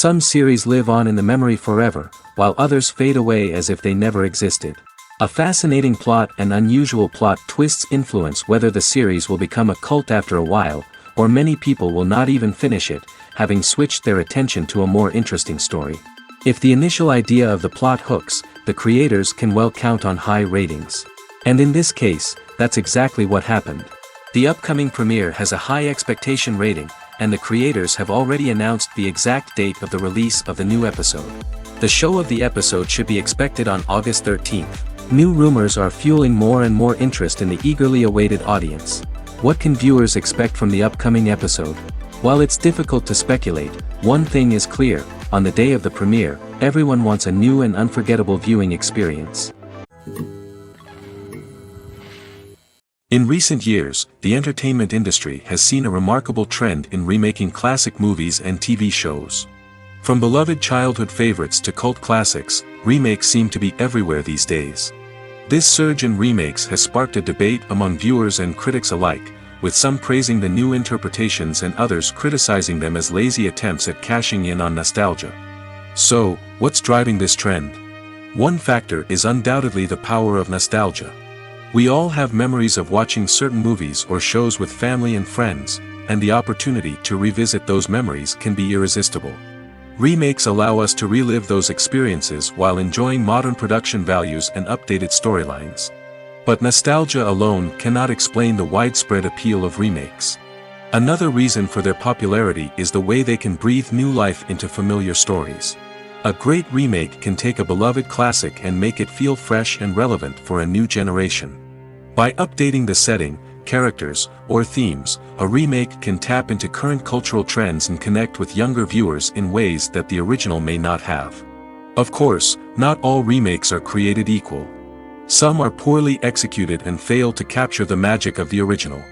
Some series live on in the memory forever, while others fade away as if they never existed. A fascinating plot and unusual plot twists influence whether the series will become a cult after a while, or many people will not even finish it, having switched their attention to a more interesting story. If the initial idea of the plot hooks, the creators can well count on high ratings. And in this case, that's exactly what happened. The upcoming premiere has a high expectation rating, and the creators have already announced the exact date of the release of the new episode. The show of the episode should be expected on August 13th. New rumors are fueling more and more interest in the eagerly awaited audience. What can viewers expect from the upcoming episode? While it's difficult to speculate, one thing is clear: on the day of the premiere, everyone wants a new and unforgettable viewing experience. In recent years, the entertainment industry has seen a remarkable trend in remaking classic movies and TV shows. From beloved childhood favorites to cult classics, remakes seem to be everywhere these days. This surge in remakes has sparked a debate among viewers and critics alike, with some praising the new interpretations and others criticizing them as lazy attempts at cashing in on nostalgia. So, what's driving this trend? One factor is undoubtedly the power of nostalgia. We all have memories of watching certain movies or shows with family and friends, and the opportunity to revisit those memories can be irresistible. Remakes allow us to relive those experiences while enjoying modern production values and updated storylines. But nostalgia alone cannot explain the widespread appeal of remakes. Another reason for their popularity is the way they can breathe new life into familiar stories. A great remake can take a beloved classic and make it feel fresh and relevant for a new generation. By updating the setting, characters, or themes, a remake can tap into current cultural trends and connect with younger viewers in ways that the original may not have. Of course, not all remakes are created equal. Some are poorly executed and fail to capture the magic of the original.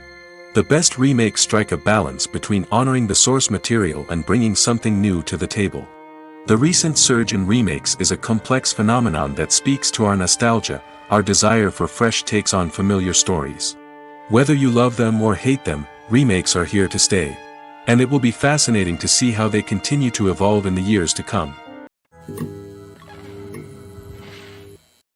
The best remakes strike a balance between honoring the source material and bringing something new to the table. The recent surge in remakes is a complex phenomenon that speaks to our nostalgia, our desire for fresh takes on familiar stories. Whether you love them or hate them, remakes are here to stay. And it will be fascinating to see how they continue to evolve in the years to come.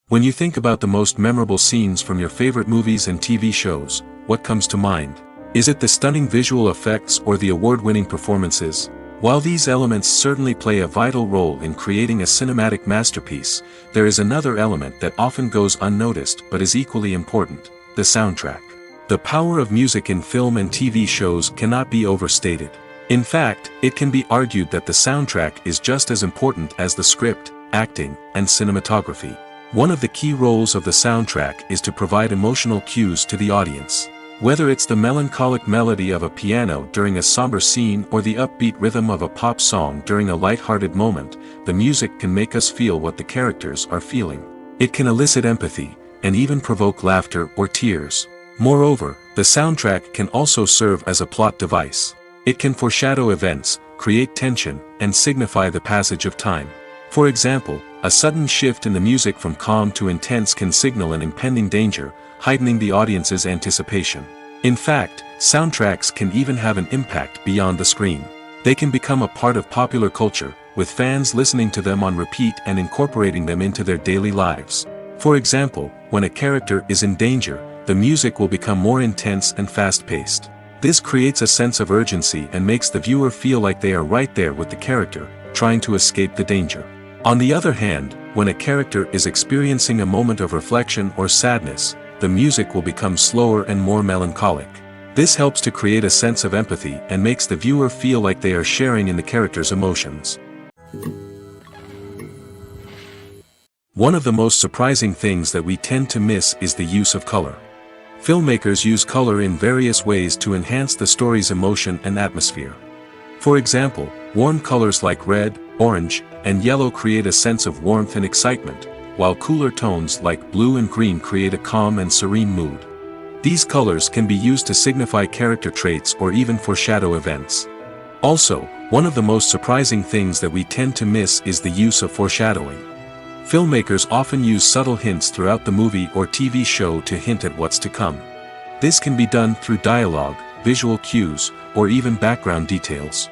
When you think about the most memorable scenes from your favorite movies and TV shows, what comes to mind? Is it the stunning visual effects or the award-winning performances? While these elements certainly play a vital role in creating a cinematic masterpiece, there is another element that often goes unnoticed but is equally important: the soundtrack. The power of music in film and TV shows cannot be overstated. In fact, it can be argued that the soundtrack is just as important as the script, acting, and cinematography. One of the key roles of the soundtrack is to provide emotional cues to the audience. Whether it's the melancholic melody of a piano during a somber scene or the upbeat rhythm of a pop song during a light-hearted moment, the music can make us feel what the characters are feeling. It can elicit empathy, and even provoke laughter or tears. Moreover, the soundtrack can also serve as a plot device. It can foreshadow events, create tension, and signify the passage of time. For example, a sudden shift in the music from calm to intense can signal an impending danger, heightening the audience's anticipation. In fact, soundtracks can even have an impact beyond the screen. They can become a part of popular culture, with fans listening to them on repeat and incorporating them into their daily lives. For example, when a character is in danger, the music will become more intense and fast-paced. This creates a sense of urgency and makes the viewer feel like they are right there with the character, trying to escape the danger. On the other hand, when a character is experiencing a moment of reflection or sadness, the music will become slower and more melancholic. This helps to create a sense of empathy and makes the viewer feel like they are sharing in the character's emotions. One of the most surprising things that we tend to miss is the use of color. Filmmakers use color in various ways to enhance the story's emotion and atmosphere. For example, warm colors like red, orange, and yellow create a sense of warmth and excitement, while cooler tones like blue and green create a calm and serene mood. These colors can be used to signify character traits or even foreshadow events. Also, one of the most surprising things that we tend to miss is the use of foreshadowing. Filmmakers often use subtle hints throughout the movie or TV show to hint at what's to come. This can be done through dialogue, visual cues, or even background details.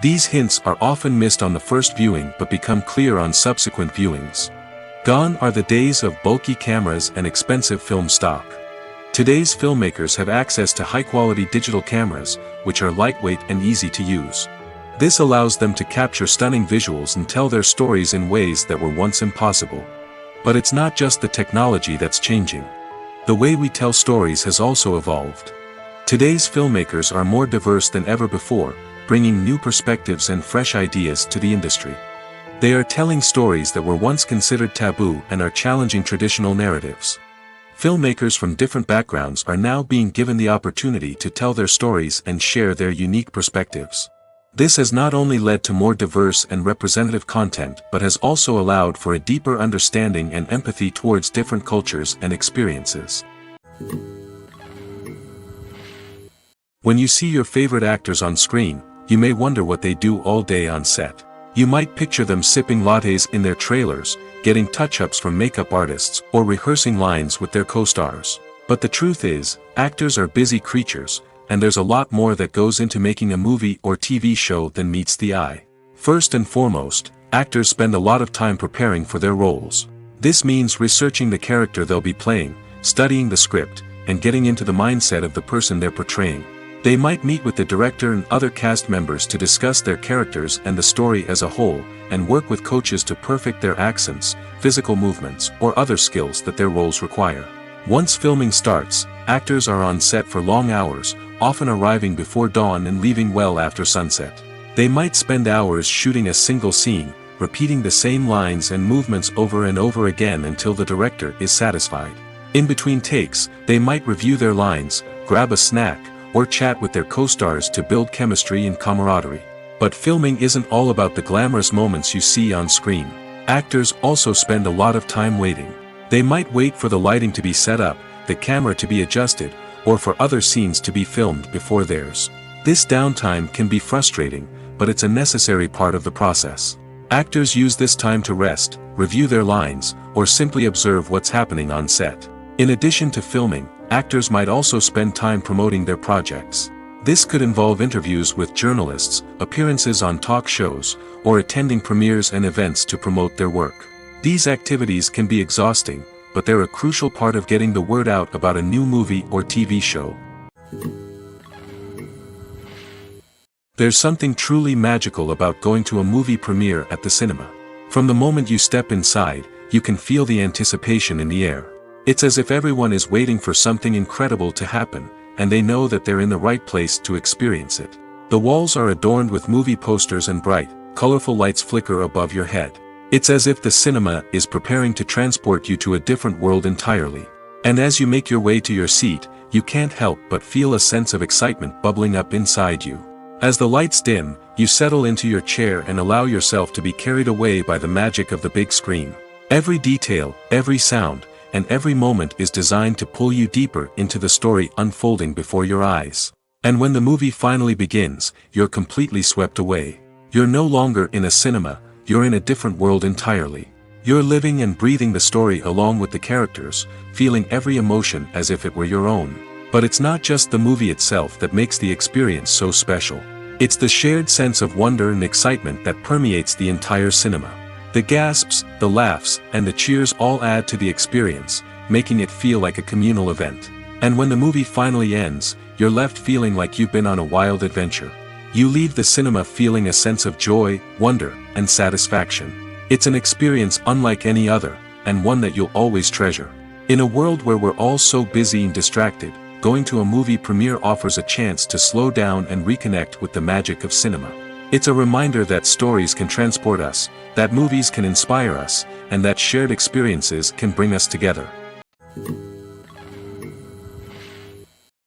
These hints are often missed on the first viewing but become clear on subsequent viewings. Gone are the days of bulky cameras and expensive film stock. Today's filmmakers have access to high-quality digital cameras, which are lightweight and easy to use. This allows them to capture stunning visuals and tell their stories in ways that were once impossible. But it's not just the technology that's changing. The way we tell stories has also evolved. Today's filmmakers are more diverse than ever before, bringing new perspectives and fresh ideas to the industry. They are telling stories that were once considered taboo and are challenging traditional narratives. Filmmakers from different backgrounds are now being given the opportunity to tell their stories and share their unique perspectives. This has not only led to more diverse and representative content but has also allowed for a deeper understanding and empathy towards different cultures and experiences. When you see your favorite actors on screen, you may wonder what they do all day on set. You might picture them sipping lattes in their trailers, getting touch-ups from makeup artists, or rehearsing lines with their co-stars. But the truth is, actors are busy creatures, and there's a lot more that goes into making a movie or TV show than meets the eye. First and foremost, actors spend a lot of time preparing for their roles. This means researching the character they'll be playing, studying the script, and getting into the mindset of the person they're portraying. They might meet with the director and other cast members to discuss their characters and the story as a whole, and work with coaches to perfect their accents, physical movements, or other skills that their roles require. Once filming starts, actors are on set for long hours, often arriving before dawn and leaving well after sunset. They might spend hours shooting a single scene, repeating the same lines and movements over and over again until the director is satisfied. In between takes, they might review their lines, grab a snack, or chat with their co-stars to build chemistry and camaraderie. But filming isn't all about the glamorous moments you see on screen. Actors also spend a lot of time waiting. They might wait for the lighting to be set up, the camera to be adjusted, or for other scenes to be filmed before theirs. This downtime can be frustrating, but it's a necessary part of the process. Actors use this time to rest, review their lines, or simply observe what's happening on set. In addition to filming, actors might also spend time promoting their projects. This could involve interviews with journalists, appearances on talk shows, or attending premieres and events to promote their work. These activities can be exhausting, but they're a crucial part of getting the word out about a new movie or TV show. There's something truly magical about going to a movie premiere at the cinema. From the moment you step inside, you can feel the anticipation in the air. It's as if everyone is waiting for something incredible to happen, and they know that they're in the right place to experience it. The walls are adorned with movie posters and bright, colorful lights flicker above your head. It's as if the cinema is preparing to transport you to a different world entirely. And as you make your way to your seat, you can't help but feel a sense of excitement bubbling up inside you. As the lights dim, you settle into your chair and allow yourself to be carried away by the magic of the big screen. Every detail, every sound, and every moment is designed to pull you deeper into the story unfolding before your eyes. And when the movie finally begins, you're completely swept away. You're no longer in a cinema, you're in a different world entirely. You're living and breathing the story along with the characters, feeling every emotion as if it were your own. But it's not just the movie itself that makes the experience so special. It's the shared sense of wonder and excitement that permeates the entire cinema. The gasps, the laughs, and the cheers all add to the experience, making it feel like a communal event. And when the movie finally ends, you're left feeling like you've been on a wild adventure. You leave the cinema feeling a sense of joy, wonder, and satisfaction. It's an experience unlike any other, and one that you'll always treasure. In a world where we're all so busy and distracted, going to a movie premiere offers a chance to slow down and reconnect with the magic of cinema. It's a reminder that stories can transport us, that movies can inspire us, and that shared experiences can bring us together.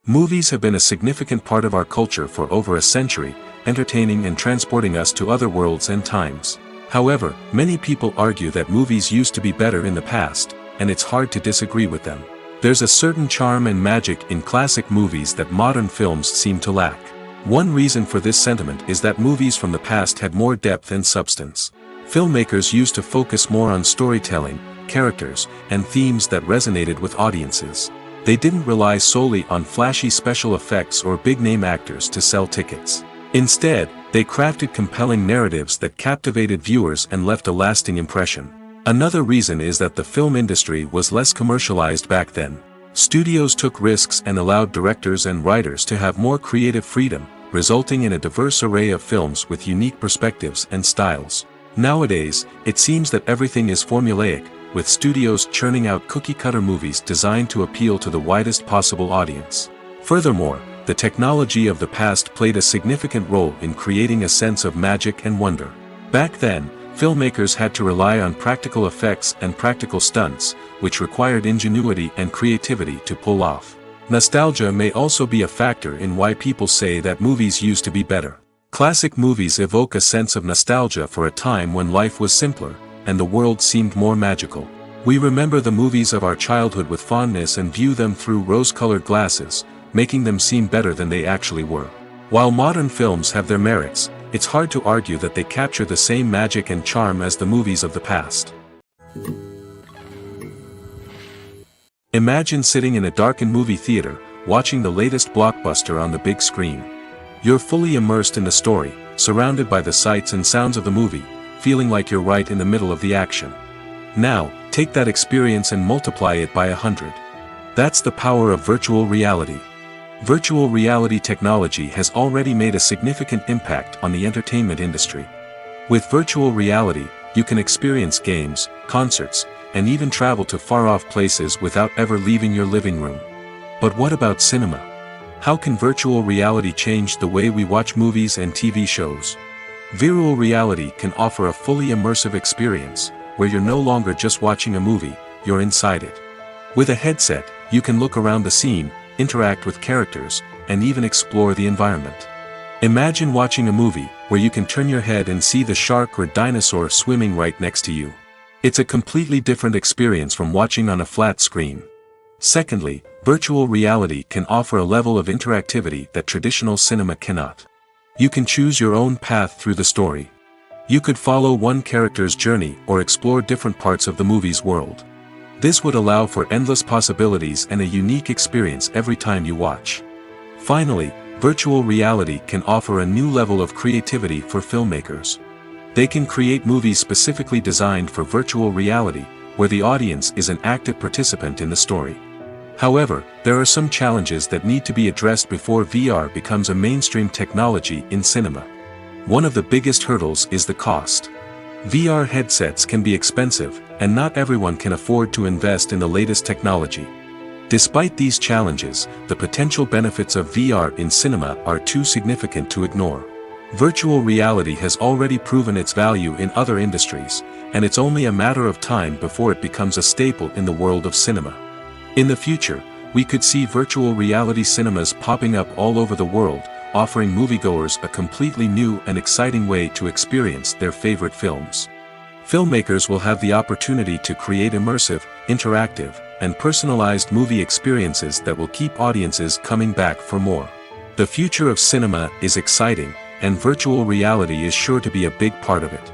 Movies have been a significant part of our culture for over a century, entertaining and transporting us to other worlds and times. However, many people argue that movies used to be better in the past, and it's hard to disagree with them. There's a certain charm and magic in classic movies that modern films seem to lack. One reason for this sentiment is that movies from the past had more depth and substance. Filmmakers used to focus more on storytelling, characters, and themes that resonated with audiences. They didn't rely solely on flashy special effects or big-name actors to sell tickets. Instead, They crafted compelling narratives that captivated viewers and left a lasting impression. Another reason is that the film industry was less commercialized back then. Studios took risks and allowed directors and writers to have more creative freedom, resulting in a diverse array of films with unique perspectives and styles. Nowadays, it seems that everything is formulaic, with studios churning out cookie-cutter movies designed to appeal to the widest possible audience. Furthermore, the technology of the past played a significant role in creating a sense of magic and wonder. Back then, filmmakers had to rely on practical effects and practical stunts, which required ingenuity and creativity to pull off. Nostalgia may also be a factor in why people say that movies used to be better. Classic movies evoke a sense of nostalgia for a time when life was simpler, and the world seemed more magical. We remember the movies of our childhood with fondness and view them through rose-colored glasses, making them seem better than they actually were. While modern films have their merits, it's hard to argue that they capture the same magic and charm as the movies of the past. Imagine sitting in a darkened movie theater, watching the latest blockbuster on the big screen. You're fully immersed in the story, surrounded by the sights and sounds of the movie, feeling like you're right in the middle of the action. Now, take that experience and multiply it by 100. That's the power of virtual reality. Virtual reality technology has already made a significant impact on the entertainment industry. With virtual reality, you can experience games, concerts, and even travel to far-off places without ever leaving your living room. But what about cinema? How can virtual reality change the way we watch movies and TV shows? Virtual reality can offer a fully immersive experience, where you're no longer just watching a movie, you're inside it. With a headset, you can look around the scene, interact with characters, and even explore the environment. Imagine watching a movie, where you can turn your head and see the shark or dinosaur swimming right next to you. It's a completely different experience from watching on a flat screen. Secondly, virtual reality can offer a level of interactivity that traditional cinema cannot. You can choose your own path through the story. You could follow one character's journey or explore different parts of the movie's world. This would allow for endless possibilities and a unique experience every time you watch. Finally, virtual reality can offer a new level of creativity for filmmakers. They can create movies specifically designed for virtual reality, where the audience is an active participant in the story. However, there are some challenges that need to be addressed before VR becomes a mainstream technology in cinema. One of the biggest hurdles is the cost. VR headsets can be expensive, and not everyone can afford to invest in the latest technology. Despite these challenges, the potential benefits of VR in cinema are too significant to ignore. Virtual reality has already proven its value in other industries, and it's only a matter of time before it becomes a staple in the world of cinema. In the future, we could see virtual reality cinemas popping up all over the world, offering moviegoers a completely new and exciting way to experience their favorite films. Filmmakers will have the opportunity to create immersive, interactive, and personalized movie experiences that will keep audiences coming back for more. The future of cinema is exciting, and virtual reality is sure to be a big part of it.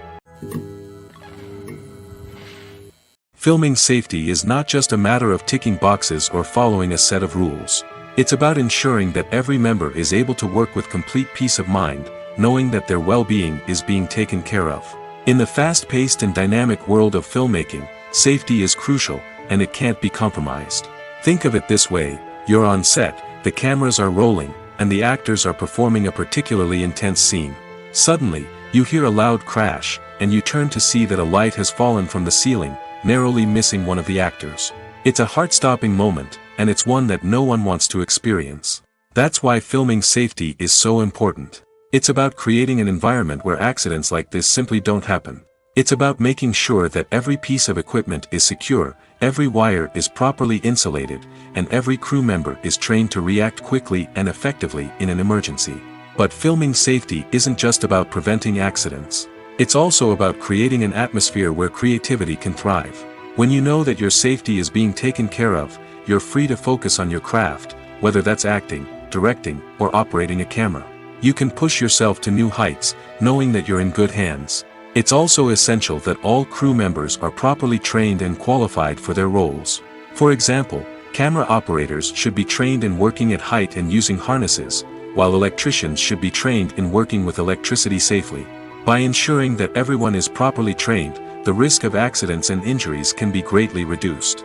Filming safety is not just a matter of ticking boxes or following a set of rules. It's about ensuring that every member is able to work with complete peace of mind, knowing that their well-being is being taken care of. In the fast-paced and dynamic world of filmmaking, safety is crucial, and it can't be compromised. Think of it this way: you're on set, the cameras are rolling, and the actors are performing a particularly intense scene. Suddenly, you hear a loud crash, and you turn to see that a light has fallen from the ceiling, narrowly missing one of the actors. It's a heart-stopping moment, and it's one that no one wants to experience. That's why filming safety is so important. It's about creating an environment where accidents like this simply don't happen. It's about making sure that every piece of equipment is secure, every wire is properly insulated, and every crew member is trained to react quickly and effectively in an emergency. But filming safety isn't just about preventing accidents. It's also about creating an atmosphere where creativity can thrive. When you know that your safety is being taken care of, you're free to focus on your craft, whether that's acting, directing, or operating a camera. You can push yourself to new heights, knowing that you're in good hands. It's also essential that all crew members are properly trained and qualified for their roles. For example, camera operators should be trained in working at height and using harnesses, while electricians should be trained in working with electricity safely. By ensuring that everyone is properly trained, the risk of accidents and injuries can be greatly reduced.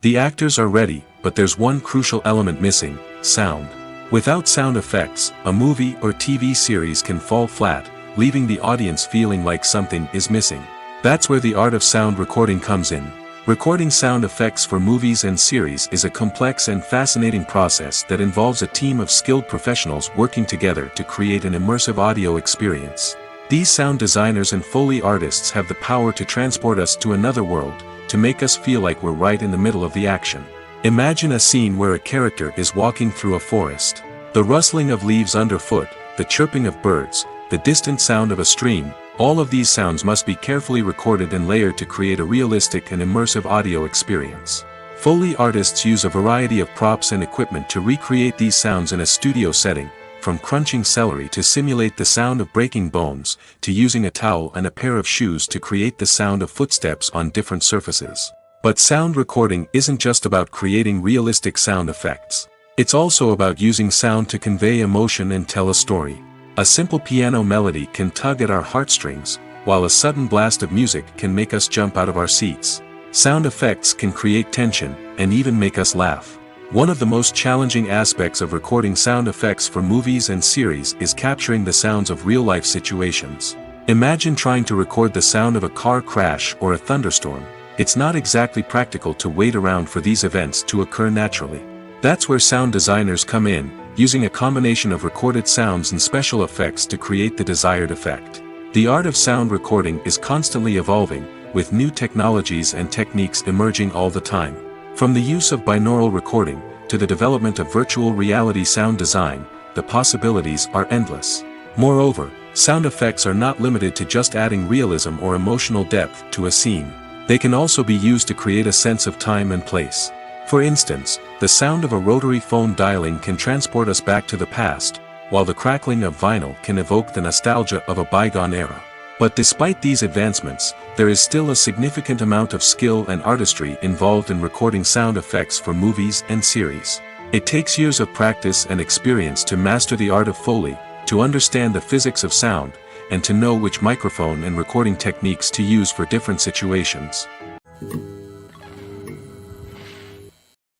The actors are ready, but there's one crucial element missing: sound. Without sound effects, a movie or TV series can fall flat, leaving the audience feeling like something is missing. That's where the art of sound recording comes in. Recording sound effects for movies and series is a complex and fascinating process that involves a team of skilled professionals working together to create an immersive audio experience. These sound designers and Foley artists have the power to transport us to another world, to make us feel like we're right in the middle of the action. Imagine a scene where a character is walking through a forest. The rustling of leaves underfoot, the chirping of birds, the distant sound of a stream, all of these sounds must be carefully recorded and layered to create a realistic and immersive audio experience. Foley artists use a variety of props and equipment to recreate these sounds in a studio setting, from crunching celery to simulate the sound of breaking bones, to using a towel and a pair of shoes to create the sound of footsteps on different surfaces. But sound recording isn't just about creating realistic sound effects. It's also about using sound to convey emotion and tell a story. A simple piano melody can tug at our heartstrings, while a sudden blast of music can make us jump out of our seats. Sound effects can create tension, and even make us laugh. One of the most challenging aspects of recording sound effects for movies and series is capturing the sounds of real-life situations. Imagine trying to record the sound of a car crash or a thunderstorm. It's not exactly practical to wait around for these events to occur naturally. That's where sound designers come in, using a combination of recorded sounds and special effects to create the desired effect. The art of sound recording is constantly evolving, with new technologies and techniques emerging all the time. From the use of binaural recording, to the development of virtual reality sound design, the possibilities are endless. Moreover, sound effects are not limited to just adding realism or emotional depth to a scene. They can also be used to create a sense of time and place. For instance, the sound of a rotary phone dialing can transport us back to the past, while the crackling of vinyl can evoke the nostalgia of a bygone era. But despite these advancements, there is still a significant amount of skill and artistry involved in recording sound effects for movies and series. It takes years of practice and experience to master the art of Foley, to understand the physics of sound, and to know which microphone and recording techniques to use for different situations.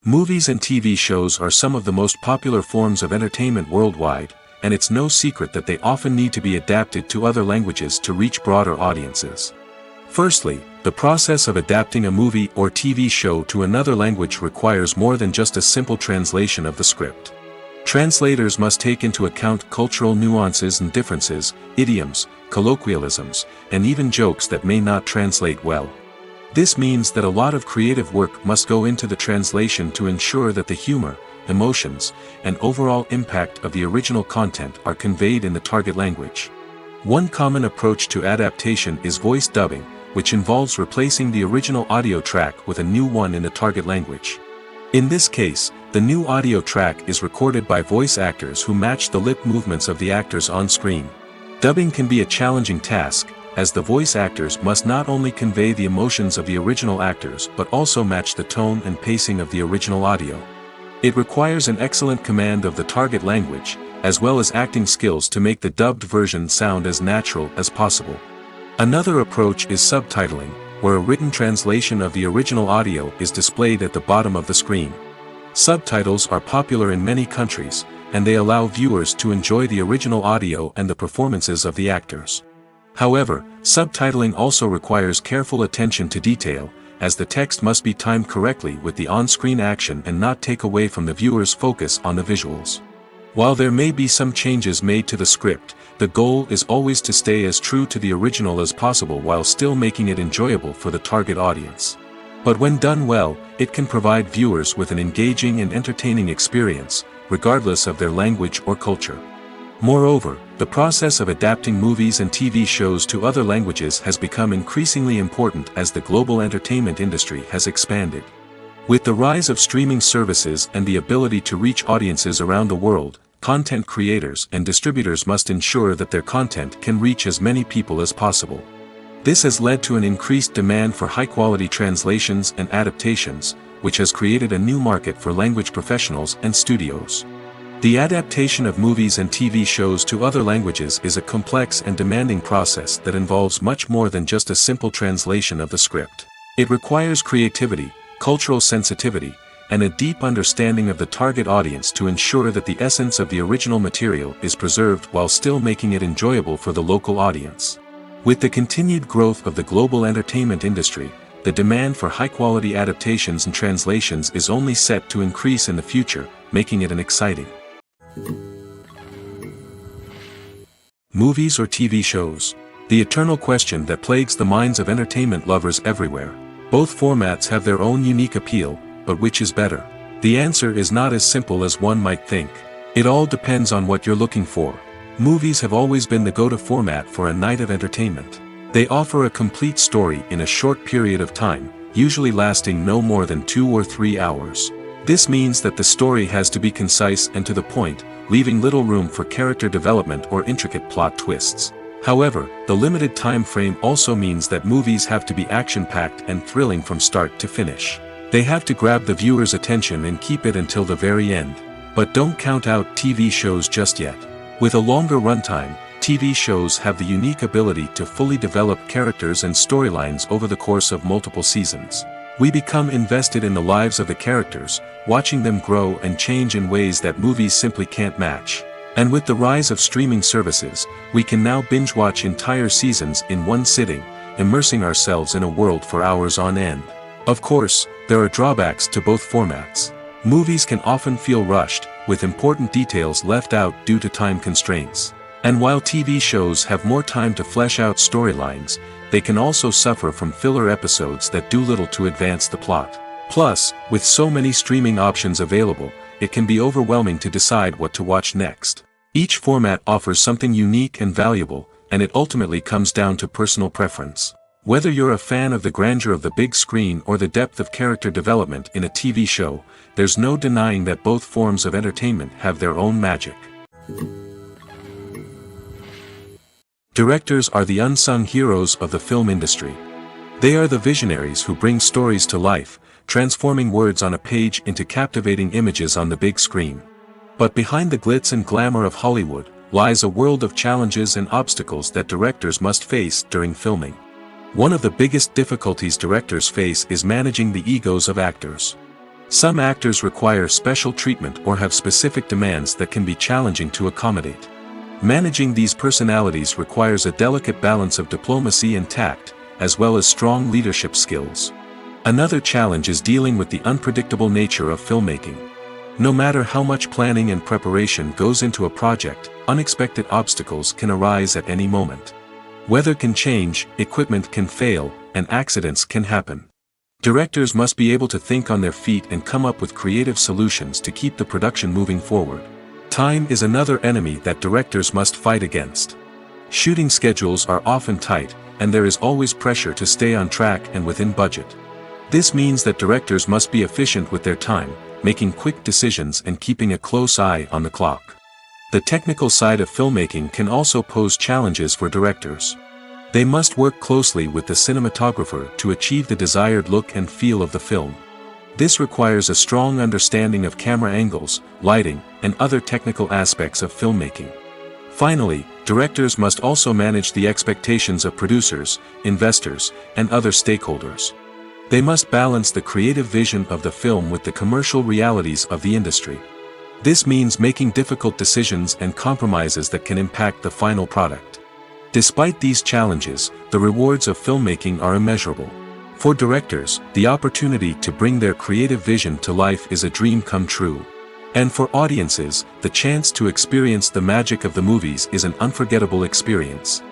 Movies and TV shows are some of the most popular forms of entertainment worldwide, and it's no secret that they often need to be adapted to other languages to reach broader audiences. Firstly, the process of adapting a movie or TV show to another language requires more than just a simple translation of the script. Translators must take into account cultural nuances and differences, idioms, colloquialisms, and even jokes that may not translate well. This means that a lot of creative work must go into the translation to ensure that the humor, emotions, and overall impact of the original content are conveyed in the target language. One common approach to adaptation is voice dubbing, which involves replacing the original audio track with a new one in the target language. In this case, the new audio track is recorded by voice actors who match the lip movements of the actors on screen. Dubbing can be a challenging task, as the voice actors must not only convey the emotions of the original actors but also match the tone and pacing of the original audio. It requires an excellent command of the target language, as well as acting skills to make the dubbed version sound as natural as possible. Another approach is subtitling, where a written translation of the original audio is displayed at the bottom of the screen. Subtitles are popular in many countries, and they allow viewers to enjoy the original audio and the performances of the actors. However, subtitling also requires careful attention to detail, as the text must be timed correctly with the on-screen action and not take away from the viewer's focus on the visuals. While there may be some changes made to the script, the goal is always to stay as true to the original as possible while still making it enjoyable for the target audience. But when done well, it can provide viewers with an engaging and entertaining experience, regardless of their language or culture. Moreover, the process of adapting movies and TV shows to other languages has become increasingly important as the global entertainment industry has expanded. With the rise of streaming services and the ability to reach audiences around the world, content creators and distributors must ensure that their content can reach as many people as possible. This has led to an increased demand for high-quality translations and adaptations, which has created a new market for language professionals and studios. The adaptation of movies and TV shows to other languages is a complex and demanding process that involves much more than just a simple translation of the script. It requires creativity, cultural sensitivity, and a deep understanding of the target audience to ensure that the essence of the original material is preserved while still making it enjoyable for the local audience. With the continued growth of the global entertainment industry, the demand for high-quality adaptations and translations is only set to increase in the future, making it an exciting. Movies or TV shows? The eternal question that plagues the minds of entertainment lovers everywhere. Both formats have their own unique appeal, but which is better? The answer is not as simple as one might think. It all depends on what you're looking for. Movies have always been the go-to format for a night of entertainment. They offer a complete story in a short period of time, usually lasting no more than 2 or 3 hours. This means that the story has to be concise and to the point, leaving little room for character development or intricate plot twists. However, the limited time frame also means that movies have to be action-packed and thrilling from start to finish. They have to grab the viewer's attention and keep it until the very end. But don't count out TV shows just yet. With a longer runtime, TV shows have the unique ability to fully develop characters and storylines over the course of multiple seasons. We become invested in the lives of the characters, watching them grow and change in ways that movies simply can't match. And with the rise of streaming services, we can now binge-watch entire seasons in one sitting, immersing ourselves in a world for hours on end. Of course, there are drawbacks to both formats. Movies can often feel rushed, with important details left out due to time constraints. And while TV shows have more time to flesh out storylines, they can also suffer from filler episodes that do little to advance the plot. Plus, with so many streaming options available, it can be overwhelming to decide what to watch next. Each format offers something unique and valuable, and it ultimately comes down to personal preference. Whether you're a fan of the grandeur of the big screen or the depth of character development in a TV show, there's no denying that both forms of entertainment have their own magic. Directors are the unsung heroes of the film industry. They are the visionaries who bring stories to life, transforming words on a page into captivating images on the big screen. But behind the glitz and glamour of Hollywood, lies a world of challenges and obstacles that directors must face during filming. One of the biggest difficulties directors face is managing the egos of actors. Some actors require special treatment or have specific demands that can be challenging to accommodate. Managing these personalities requires a delicate balance of diplomacy and tact, as well as strong leadership skills. Another challenge is dealing with the unpredictable nature of filmmaking. No matter how much planning and preparation goes into a project, unexpected obstacles can arise at any moment. Weather can change, equipment can fail, and accidents can happen. Directors must be able to think on their feet and come up with creative solutions to keep the production moving forward. Time is another enemy that directors must fight against. Shooting schedules are often tight, and there is always pressure to stay on track and within budget. This means that directors must be efficient with their time, making quick decisions and keeping a close eye on the clock. The technical side of filmmaking can also pose challenges for directors. They must work closely with the cinematographer to achieve the desired look and feel of the film. This requires a strong understanding of camera angles, lighting, and other technical aspects of filmmaking. Finally, directors must also manage the expectations of producers, investors, and other stakeholders. They must balance the creative vision of the film with the commercial realities of the industry. This means making difficult decisions and compromises that can impact the final product. Despite these challenges, the rewards of filmmaking are immeasurable. For directors, the opportunity to bring their creative vision to life is a dream come true. And for audiences, the chance to experience the magic of the movies is an unforgettable experience.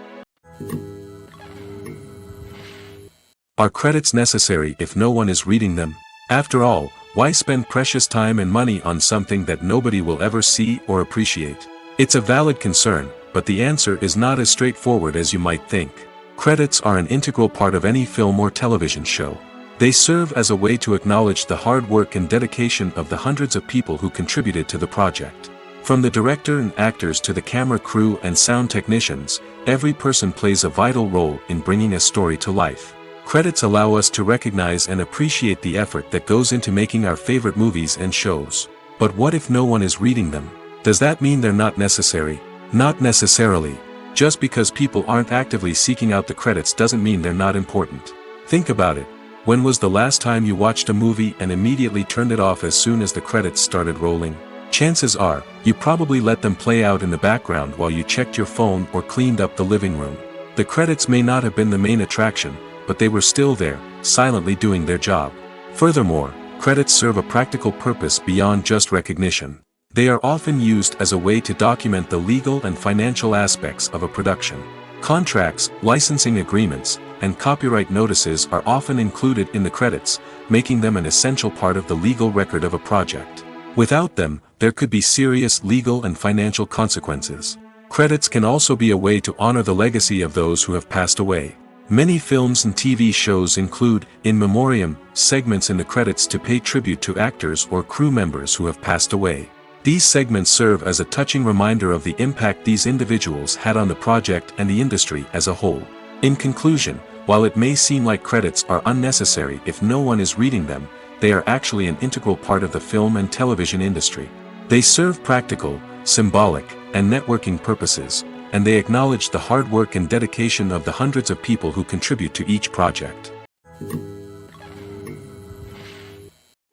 Are credits necessary if no one is reading them? After all, why spend precious time and money on something that nobody will ever see or appreciate? It's a valid concern, but the answer is not as straightforward as you might think. Credits are an integral part of any film or television show. They serve as a way to acknowledge the hard work and dedication of the hundreds of people who contributed to the project. From the director and actors to the camera crew and sound technicians, every person plays a vital role in bringing a story to life. Credits allow us to recognize and appreciate the effort that goes into making our favorite movies and shows. But what if no one is reading them? Does that mean they're not necessary? Not necessarily. Just because people aren't actively seeking out the credits doesn't mean they're not important. Think about it. When was the last time you watched a movie and immediately turned it off as soon as the credits started rolling? Chances are, you probably let them play out in the background while you checked your phone or cleaned up the living room. The credits may not have been the main attraction, but they were still there, silently doing their job. Furthermore, credits serve a practical purpose beyond just recognition. They are often used as a way to document the legal and financial aspects of a production. Contracts, licensing agreements, and copyright notices are often included in the credits, making them an essential part of the legal record of a project. Without them, there could be serious legal and financial consequences. Credits can also be a way to honor the legacy of those who have passed away. Many films and TV shows include, in memoriam, segments in the credits to pay tribute to actors or crew members who have passed away. These segments serve as a touching reminder of the impact these individuals had on the project and the industry as a whole. In conclusion, while it may seem like credits are unnecessary if no one is reading them, they are actually an integral part of the film and television industry. They serve practical, symbolic, and networking purposes, and they acknowledge the hard work and dedication of the hundreds of people who contribute to each project.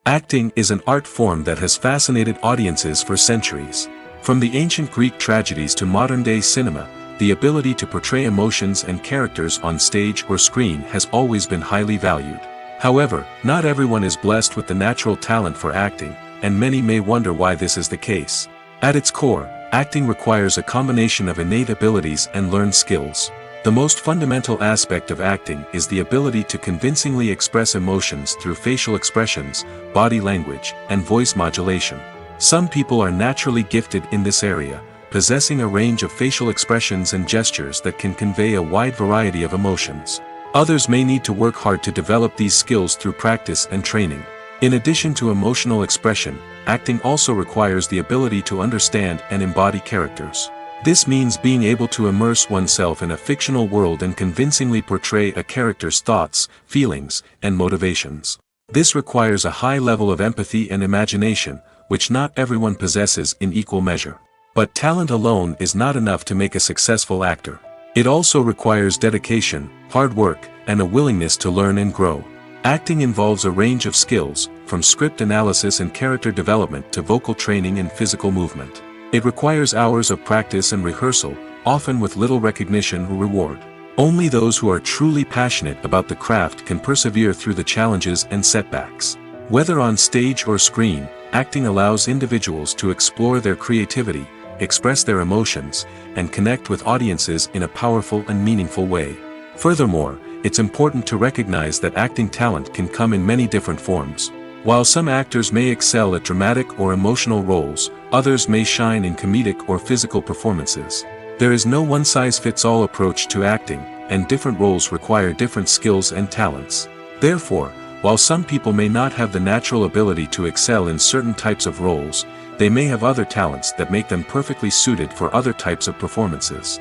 Acting is an art form that has fascinated audiences for centuries. From the ancient Greek tragedies to modern-day cinema, the ability to portray emotions and characters on stage or screen has always been highly valued. However, not everyone is blessed with the natural talent for acting, and many may wonder why this is the case. At its core, acting requires a combination of innate abilities and learned skills. The most fundamental aspect of acting is the ability to convincingly express emotions through facial expressions, body language, and voice modulation. Some people are naturally gifted in this area, possessing a range of facial expressions and gestures that can convey a wide variety of emotions. Others may need to work hard to develop these skills through practice and training. In addition to emotional expression, acting also requires the ability to understand and embody characters. This means being able to immerse oneself in a fictional world and convincingly portray a character's thoughts, feelings, and motivations. This requires a high level of empathy and imagination, which not everyone possesses in equal measure. But talent alone is not enough to make a successful actor. It also requires dedication, hard work, and a willingness to learn and grow. Acting involves a range of skills, from script analysis and character development to vocal training and physical movement. It requires hours of practice and rehearsal, often with little recognition or reward. Only those who are truly passionate about the craft can persevere through the challenges and setbacks. Whether on stage or screen, acting allows individuals to explore their creativity, express their emotions, and connect with audiences in a powerful and meaningful way. Furthermore, it's important to recognize that acting talent can come in many different forms. While some actors may excel at dramatic or emotional roles, others may shine in comedic or physical performances. There is no one-size-fits-all approach to acting, and different roles require different skills and talents. Therefore, while some people may not have the natural ability to excel in certain types of roles, they may have other talents that make them perfectly suited for other types of performances.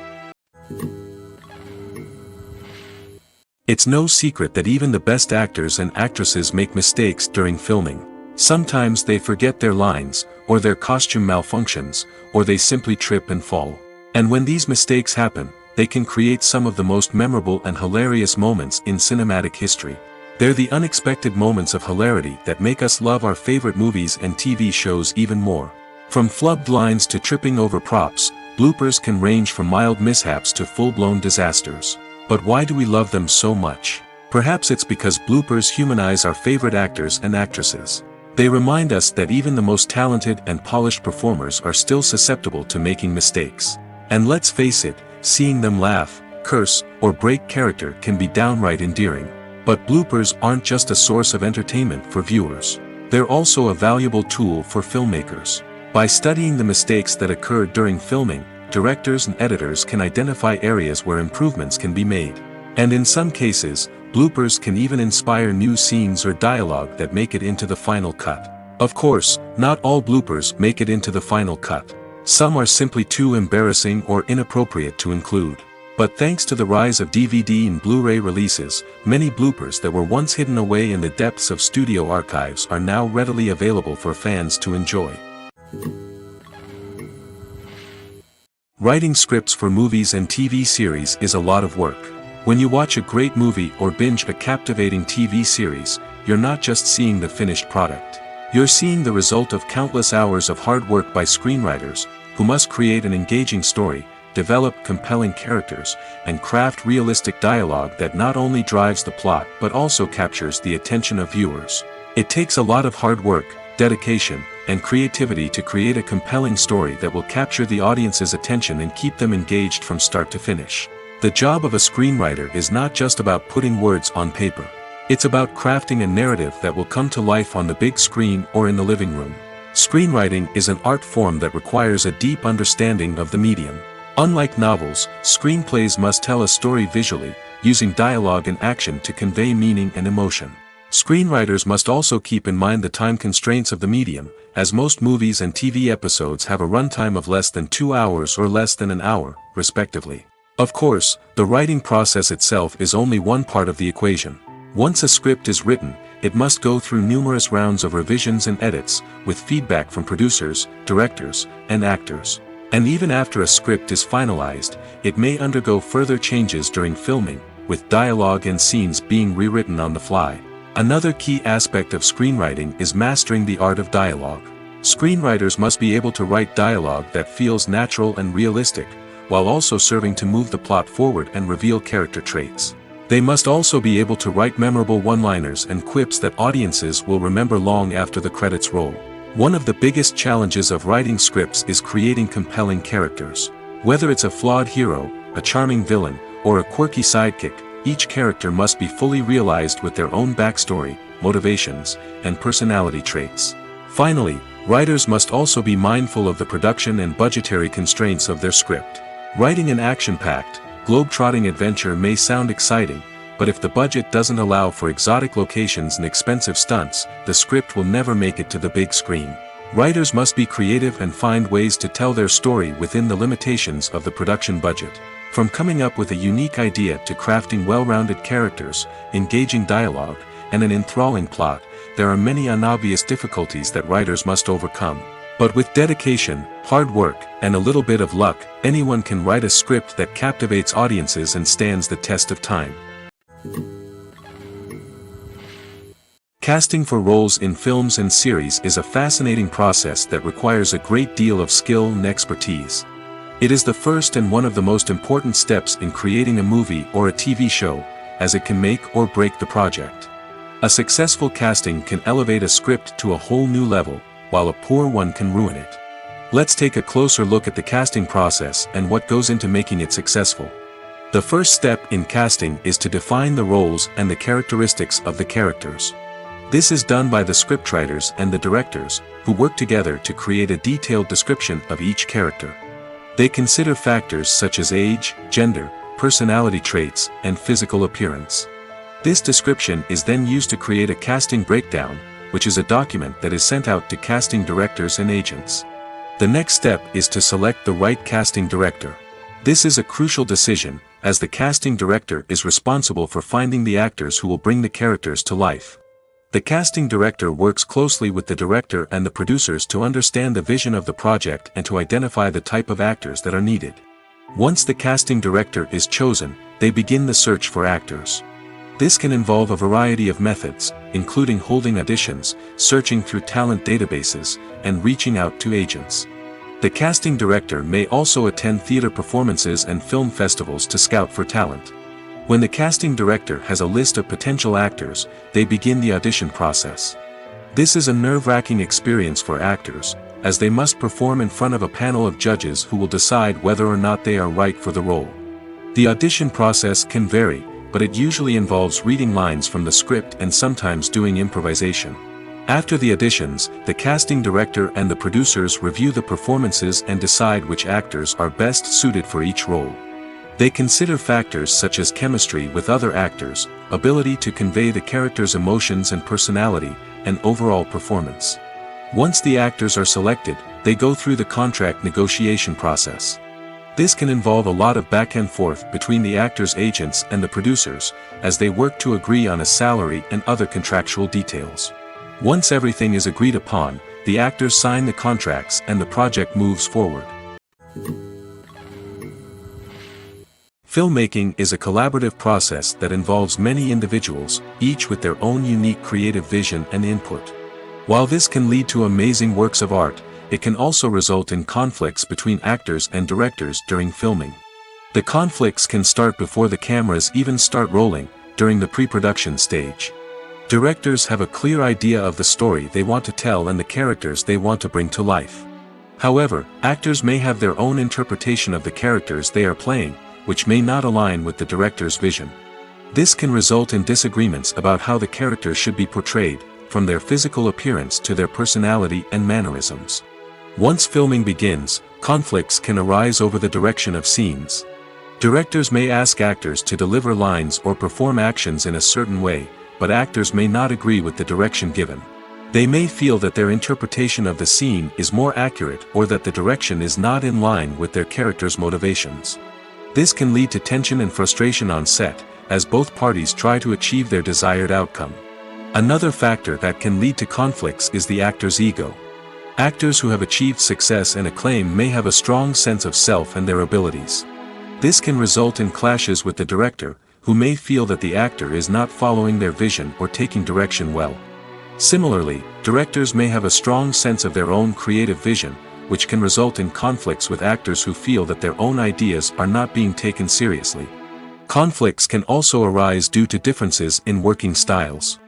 It's no secret that even the best actors and actresses make mistakes during filming. Sometimes they forget their lines, or their costume malfunctions, or they simply trip and fall. And when these mistakes happen, they can create some of the most memorable and hilarious moments in cinematic history. They're the unexpected moments of hilarity that make us love our favorite movies and TV shows even more. From flubbed lines to tripping over props, bloopers can range from mild mishaps to full-blown disasters. But why do we love them so much? Perhaps it's because bloopers humanize our favorite actors and actresses. They remind us that even the most talented and polished performers are still susceptible to making mistakes. And let's face it, seeing them laugh, curse, or break character can be downright endearing. But bloopers aren't just a source of entertainment for viewers. They're also a valuable tool for filmmakers. By studying the mistakes that occurred during filming, directors and editors can identify areas where improvements can be made. And in some cases, bloopers can even inspire new scenes or dialogue that make it into the final cut. Of course, not all bloopers make it into the final cut. Some are simply too embarrassing or inappropriate to include. But thanks to the rise of DVD and Blu-ray releases, many bloopers that were once hidden away in the depths of studio archives are now readily available for fans to enjoy. Writing scripts for movies and TV series is a lot of work. When you watch a great movie or binge a captivating TV series, you're not just seeing the finished product. You're seeing the result of countless hours of hard work by screenwriters, who must create an engaging story, develop compelling characters, and craft realistic dialogue that not only drives the plot but also captures the attention of viewers. It takes a lot of hard work, dedication, and creativity to create a compelling story that will capture the audience's attention and keep them engaged from start to finish. The job of a screenwriter is not just about putting words on paper. It's about crafting a narrative that will come to life on the big screen or in the living room. Screenwriting is an art form that requires a deep understanding of the medium. Unlike novels, screenplays must tell a story visually, using dialogue and action to convey meaning and emotion. Screenwriters must also keep in mind the time constraints of the medium, as most movies and TV episodes have a runtime of less than 2 hours or less than an hour, respectively. Of course, the writing process itself is only one part of the equation. Once a script is written, it must go through numerous rounds of revisions and edits, with feedback from producers, directors, and actors. And even after a script is finalized, it may undergo further changes during filming, with dialogue and scenes being rewritten on the fly. Another key aspect of screenwriting is mastering the art of dialogue. Screenwriters must be able to write dialogue that feels natural and realistic, while also serving to move the plot forward and reveal character traits. They must also be able to write memorable one-liners and quips that audiences will remember long after the credits roll. One of the biggest challenges of writing scripts is creating compelling characters. Whether it's a flawed hero, a charming villain, or a quirky sidekick, each character must be fully realized with their own backstory, motivations, and personality traits. Finally, writers must also be mindful of the production and budgetary constraints of their script. Writing an action-packed, globe-trotting adventure may sound exciting, but if the budget doesn't allow for exotic locations and expensive stunts, the script will never make it to the big screen. Writers must be creative and find ways to tell their story within the limitations of the production budget. From coming up with a unique idea to crafting well-rounded characters, engaging dialogue, and an enthralling plot, there are many unobvious difficulties that writers must overcome. But with dedication, hard work, and a little bit of luck, anyone can write a script that captivates audiences and stands the test of time. Casting for roles in films and series is a fascinating process that requires a great deal of skill and expertise. It is the first and one of the most important steps in creating a movie or a TV show, as it can make or break the project. A successful casting can elevate a script to a whole new level, while a poor one can ruin it. Let's take a closer look at the casting process and what goes into making it successful. The first step in casting is to define the roles and the characteristics of the characters. This is done by the scriptwriters and the directors, who work together to create a detailed description of each character. They consider factors such as age, gender, personality traits, and physical appearance. This description is then used to create a casting breakdown, which is a document that is sent out to casting directors and agents. The next step is to select the right casting director. This is a crucial decision, as the casting director is responsible for finding the actors who will bring the characters to life. The casting director works closely with the director and the producers to understand the vision of the project and to identify the type of actors that are needed. Once the casting director is chosen, they begin the search for actors. This can involve a variety of methods, including holding auditions, searching through talent databases, and reaching out to agents. The casting director may also attend theater performances and film festivals to scout for talent. When the casting director has a list of potential actors, they begin the audition process. This is a nerve-wracking experience for actors, as they must perform in front of a panel of judges who will decide whether or not they are right for the role. The audition process can vary, but it usually involves reading lines from the script and sometimes doing improvisation. After the auditions, the casting director and the producers review the performances and decide which actors are best suited for each role. They consider factors such as chemistry with other actors, ability to convey the character's emotions and personality, and overall performance. Once the actors are selected, they go through the contract negotiation process. This can involve a lot of back and forth between the actors' agents and the producers, as they work to agree on a salary and other contractual details. Once everything is agreed upon, the actors sign the contracts and the project moves forward. Filmmaking is a collaborative process that involves many individuals, each with their own unique creative vision and input. While this can lead to amazing works of art, it can also result in conflicts between actors and directors during filming. The conflicts can start before the cameras even start rolling, during the pre-production stage. Directors have a clear idea of the story they want to tell and the characters they want to bring to life. However, actors may have their own interpretation of the characters they are playing, which may not align with the director's vision. This can result in disagreements about how the characters should be portrayed, from their physical appearance to their personality and mannerisms. Once filming begins, conflicts can arise over the direction of scenes. Directors may ask actors to deliver lines or perform actions in a certain way, but actors may not agree with the direction given. They may feel that their interpretation of the scene is more accurate or that the direction is not in line with their character's motivations. This can lead to tension and frustration on set, as both parties try to achieve their desired outcome. Another factor that can lead to conflicts is the actor's ego. Actors who have achieved success and acclaim may have a strong sense of self and their abilities. This can result in clashes with the director, who may feel that the actor is not following their vision or taking direction well. Similarly, directors may have a strong sense of their own creative vision, which can result in conflicts with actors who feel that their own ideas are not being taken seriously. Conflicts can also arise due to differences in working styles.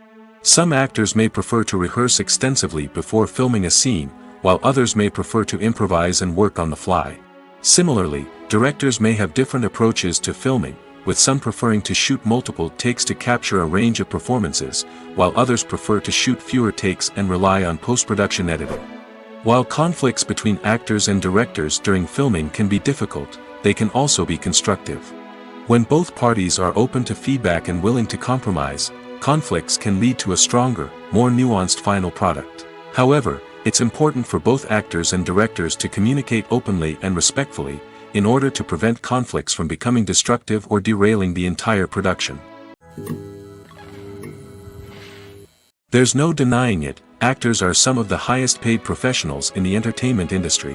Some actors may prefer to rehearse extensively before filming a scene, while others may prefer to improvise and work on the fly. Similarly, directors may have different approaches to filming, with some preferring to shoot multiple takes to capture a range of performances, while others prefer to shoot fewer takes and rely on post-production editing. While conflicts between actors and directors during filming can be difficult, they can also be constructive. When both parties are open to feedback and willing to compromise, conflicts can lead to a stronger, more nuanced final product. However, it's important for both actors and directors to communicate openly and respectfully, in order to prevent conflicts from becoming destructive or derailing the entire production. There's no denying it, actors are some of the highest paid professionals in the entertainment industry.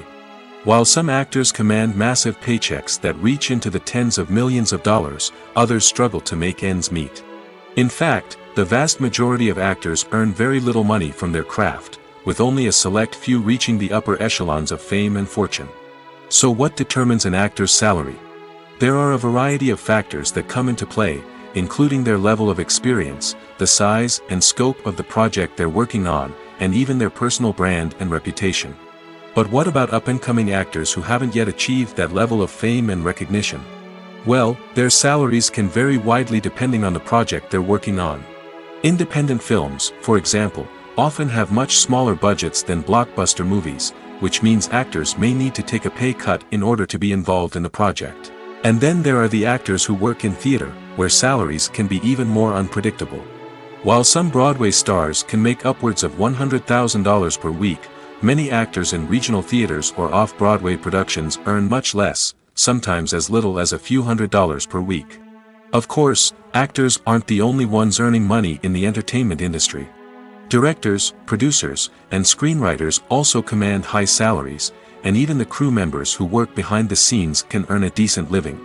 While some actors command massive paychecks that reach into the tens of millions of dollars, others struggle to make ends meet. In fact, the vast majority of actors earn very little money from their craft, with only a select few reaching the upper echelons of fame and fortune. So what determines an actor's salary? There are a variety of factors that come into play, including their level of experience, the size and scope of the project they're working on, and even their personal brand and reputation. But what about up-and-coming actors who haven't yet achieved that level of fame and recognition? Well, their salaries can vary widely depending on the project they're working on. Independent films, for example, often have much smaller budgets than blockbuster movies, which means actors may need to take a pay cut in order to be involved in the project. And then there are the actors who work in theater, where salaries can be even more unpredictable. While some Broadway stars can make upwards of $100,000 per week, many actors in regional theaters or off-Broadway productions earn much less, sometimes as little as a few $100s per week. Of course, actors aren't the only ones earning money in the entertainment industry. Directors, producers, and screenwriters also command high salaries, and even the crew members who work behind the scenes can earn a decent living.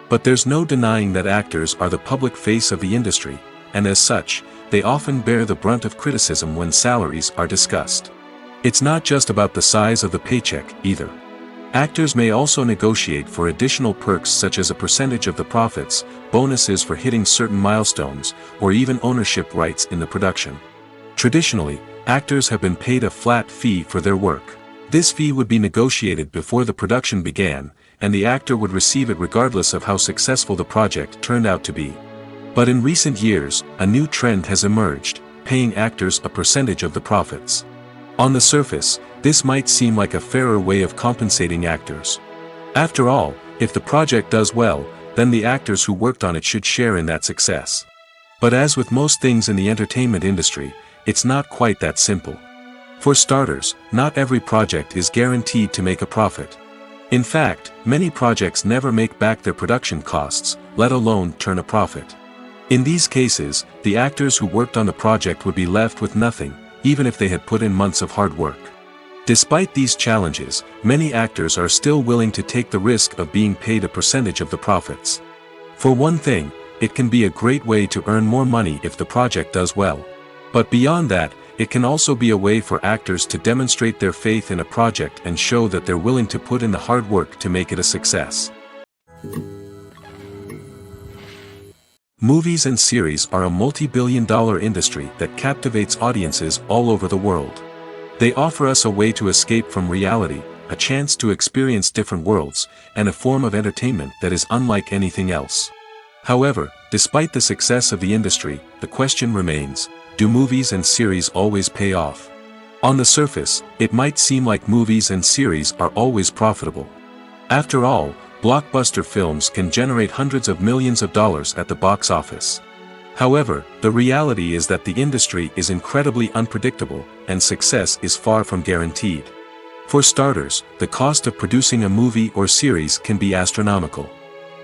But there's no denying that actors are the public face of the industry, and as such, they often bear the brunt of criticism when salaries are discussed. It's not just about the size of the paycheck, either. Actors may also negotiate for additional perks such as a percentage of the profits, bonuses for hitting certain milestones, or even ownership rights in the production. Traditionally, actors have been paid a flat fee for their work. This fee would be negotiated before the production began, and the actor would receive it regardless of how successful the project turned out to be. But in recent years, a new trend has emerged, paying actors a percentage of the profits. On the surface, this might seem like a fairer way of compensating actors. After all, if the project does well, then the actors who worked on it should share in that success. But as with most things in the entertainment industry, it's not quite that simple. For starters, not every project is guaranteed to make a profit. In fact, many projects never make back their production costs, let alone turn a profit. In these cases, the actors who worked on the project would be left with nothing, even if they had put in months of hard work. Despite these challenges, many actors are still willing to take the risk of being paid a percentage of the profits. For one thing, it can be a great way to earn more money if the project does well. But beyond that, it can also be a way for actors to demonstrate their faith in a project and show that they're willing to put in the hard work to make it a success. Movies and series are a multi-billion-dollar industry that captivates audiences all over the world. They offer us a way to escape from reality, a chance to experience different worlds, and a form of entertainment that is unlike anything else. However, despite the success of the industry, the question remains, do movies and series always pay off? On the surface, it might seem like movies and series are always profitable. After all, blockbuster films can generate hundreds of millions of dollars at the box office. However, the reality is that the industry is incredibly unpredictable, and success is far from guaranteed. For starters, the cost of producing a movie or series can be astronomical.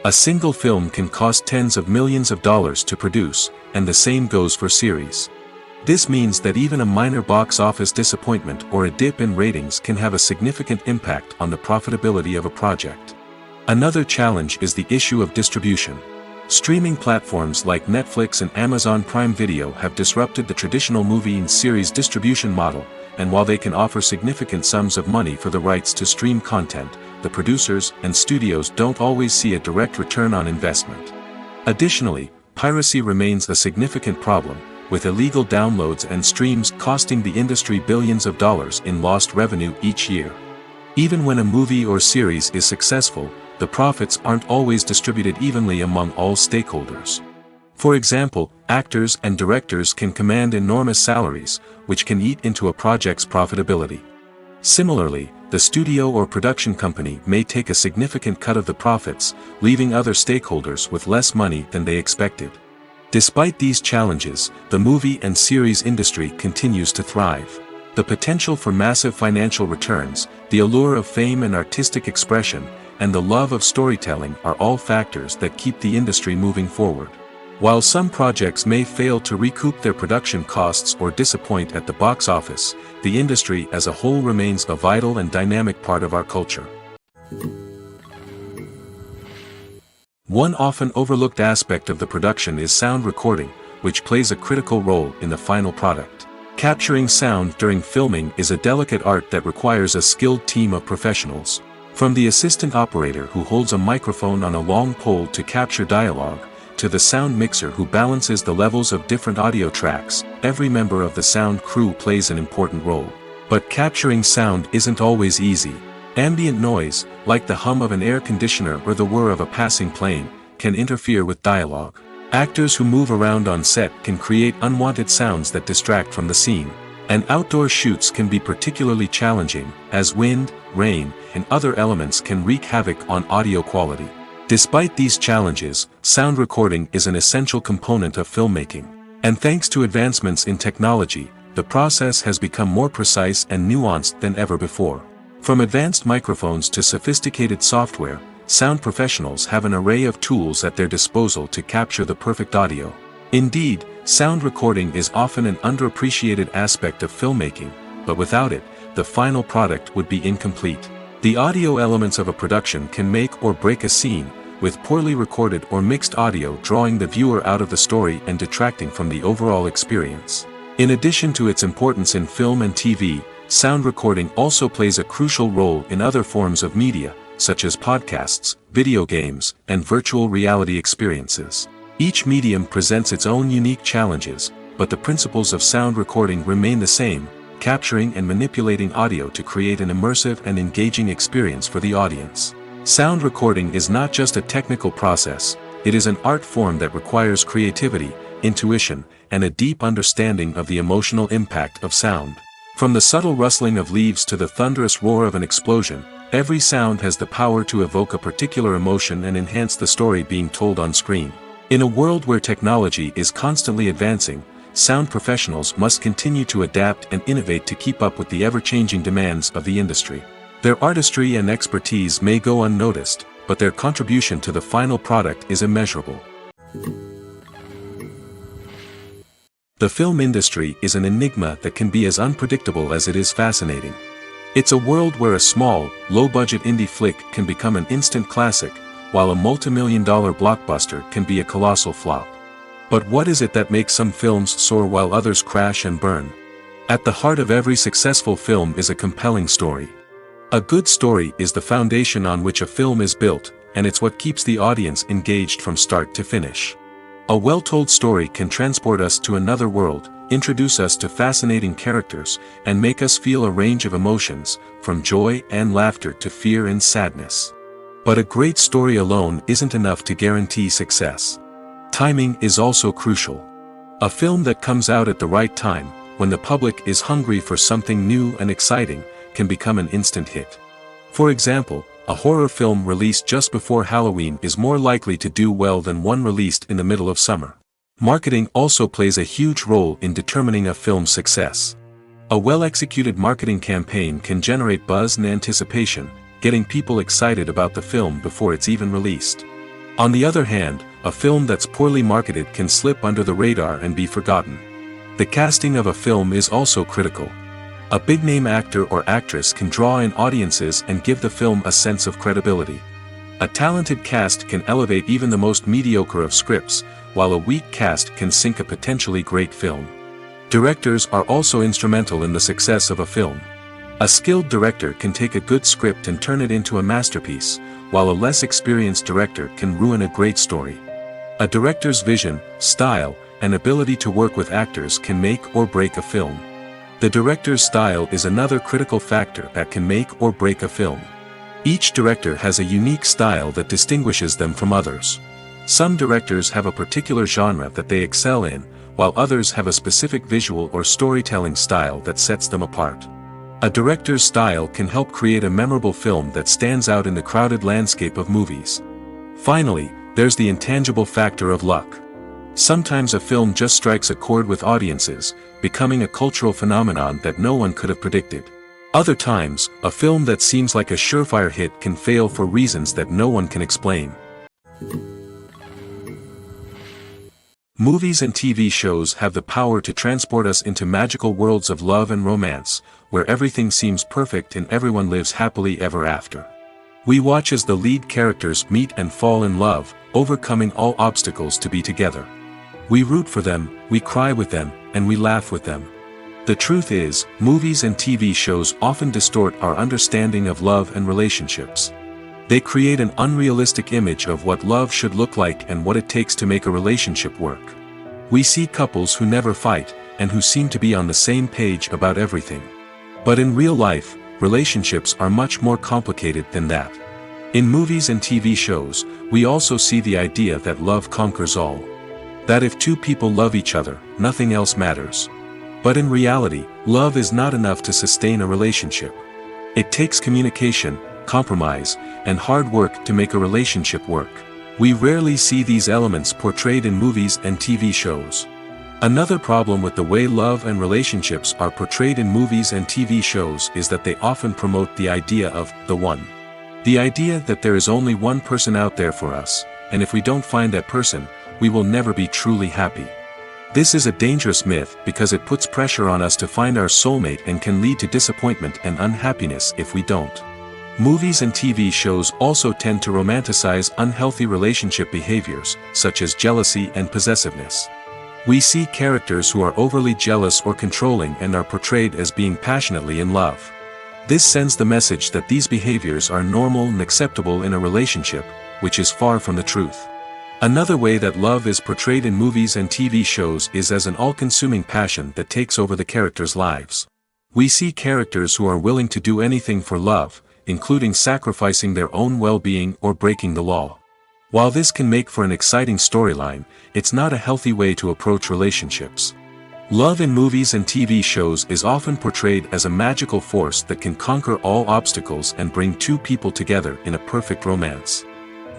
A single film can cost tens of millions of dollars to produce, and the same goes for series. This means that even a minor box office disappointment or a dip in ratings can have a significant impact on the profitability of a project. Another challenge is the issue of distribution. Streaming platforms like Netflix and Amazon Prime Video have disrupted the traditional movie and series distribution model, and while they can offer significant sums of money for the rights to stream content, the producers and studios don't always see a direct return on investment. Additionally, piracy remains a significant problem, with illegal downloads and streams costing the industry billions of dollars in lost revenue each year. Even when a movie or series is successful, the profits aren't always distributed evenly among all stakeholders. For example, actors and directors can command enormous salaries, which can eat into a project's profitability. Similarly, the studio or production company may take a significant cut of the profits, leaving other stakeholders with less money than they expected. Despite these challenges, the movie and series industry continues to thrive. The potential for massive financial returns, the allure of fame and artistic expression, and the love of storytelling are all factors that keep the industry moving forward. While some projects may fail to recoup their production costs or disappoint at the box office, the industry as a whole remains a vital and dynamic part of our culture. One often overlooked aspect of the production is sound recording, which plays a critical role in the final product. Capturing sound during filming is a delicate art that requires a skilled team of professionals. From the assistant operator who holds a microphone on a long pole to capture dialogue, to the sound mixer who balances the levels of different audio tracks, every member of the sound crew plays an important role. But capturing sound isn't always easy. Ambient noise, like the hum of an air conditioner or the whir of a passing plane, can interfere with dialogue. Actors who move around on set can create unwanted sounds that distract from the scene. And outdoor shoots can be particularly challenging, as wind, rain, and other elements can wreak havoc on audio quality. Despite these challenges, sound recording is an essential component of filmmaking. And thanks to advancements in technology, the process has become more precise and nuanced than ever before. From advanced microphones to sophisticated software, sound professionals have an array of tools at their disposal to capture the perfect audio. Indeed, sound recording is often an underappreciated aspect of filmmaking, but without it, the final product would be incomplete. The audio elements of a production can make or break a scene, with poorly recorded or mixed audio drawing the viewer out of the story and detracting from the overall experience. In addition to its importance in film and TV, sound recording also plays a crucial role in other forms of media, such as podcasts, video games, and virtual reality experiences. Each medium presents its own unique challenges, but the principles of sound recording remain the same, capturing and manipulating audio to create an immersive and engaging experience for the audience. Sound recording is not just a technical process, it is an art form that requires creativity, intuition, and a deep understanding of the emotional impact of sound. From the subtle rustling of leaves to the thunderous roar of an explosion, every sound has the power to evoke a particular emotion and enhance the story being told on screen. In a world where technology is constantly advancing, sound professionals must continue to adapt and innovate to keep up with the ever-changing demands of the industry. Their artistry and expertise may go unnoticed, but their contribution to the final product is immeasurable. The film industry is an enigma that can be as unpredictable as it is fascinating. It's a world where a small, low-budget indie flick can become an instant classic, while a multi-million-dollar blockbuster can be a colossal flop. But what is it that makes some films soar while others crash and burn? At the heart of every successful film is a compelling story. A good story is the foundation on which a film is built, and it's what keeps the audience engaged from start to finish. A well-told story can transport us to another world, introduce us to fascinating characters, and make us feel a range of emotions, from joy and laughter to fear and sadness. But a great story alone isn't enough to guarantee success. Timing is also crucial. A film that comes out at the right time, when the public is hungry for something new and exciting, can become an instant hit. For example, a horror film released just before Halloween is more likely to do well than one released in the middle of summer. Marketing also plays a huge role in determining a film's success. A well-executed marketing campaign can generate buzz and anticipation, getting people excited about the film before it's even released. On the other hand, a film that's poorly marketed can slip under the radar and be forgotten. The casting of a film is also critical. A big-name actor or actress can draw in audiences and give the film a sense of credibility. A talented cast can elevate even the most mediocre of scripts, while a weak cast can sink a potentially great film. Directors are also instrumental in the success of a film. A skilled director can take a good script and turn it into a masterpiece, while a less experienced director can ruin a great story. A director's vision, style, and ability to work with actors can make or break a film. The director's style is another critical factor that can make or break a film. Each director has a unique style that distinguishes them from others. Some directors have a particular genre that they excel in, while others have a specific visual or storytelling style that sets them apart. A director's style can help create a memorable film that stands out in the crowded landscape of movies. Finally, there's the intangible factor of luck. Sometimes a film just strikes a chord with audiences, becoming a cultural phenomenon that no one could have predicted. Other times, a film that seems like a surefire hit can fail for reasons that no one can explain. Movies and TV shows have the power to transport us into magical worlds of love and romance, where everything seems perfect and everyone lives happily ever after. We watch as the lead characters meet and fall in love, overcoming all obstacles to be together. We root for them, we cry with them, and we laugh with them. The truth is, movies and TV shows often distort our understanding of love and relationships. They create an unrealistic image of what love should look like and what it takes to make a relationship work. We see couples who never fight, and who seem to be on the same page about everything. But in real life, relationships are much more complicated than that. In movies and TV shows, we also see the idea that love conquers all. That if two people love each other, nothing else matters. But in reality, love is not enough to sustain a relationship. It takes communication, compromise, and hard work to make a relationship work. We rarely see these elements portrayed in movies and TV shows. Another problem with the way love and relationships are portrayed in movies and TV shows is that they often promote the idea of the one. The idea that there is only one person out there for us, and if we don't find that person, we will never be truly happy. This is a dangerous myth because it puts pressure on us to find our soulmate and can lead to disappointment and unhappiness if we don't. Movies and TV shows also tend to romanticize unhealthy relationship behaviors, such as jealousy and possessiveness. We see characters who are overly jealous or controlling and are portrayed as being passionately in love. This sends the message that these behaviors are normal and acceptable in a relationship, which is far from the truth. Another way that love is portrayed in movies and TV shows is as an all-consuming passion that takes over the characters' lives. We see characters who are willing to do anything for love, including sacrificing their own well-being or breaking the law. While this can make for an exciting storyline, it's not a healthy way to approach relationships. Love in movies and TV shows is often portrayed as a magical force that can conquer all obstacles and bring two people together in a perfect romance.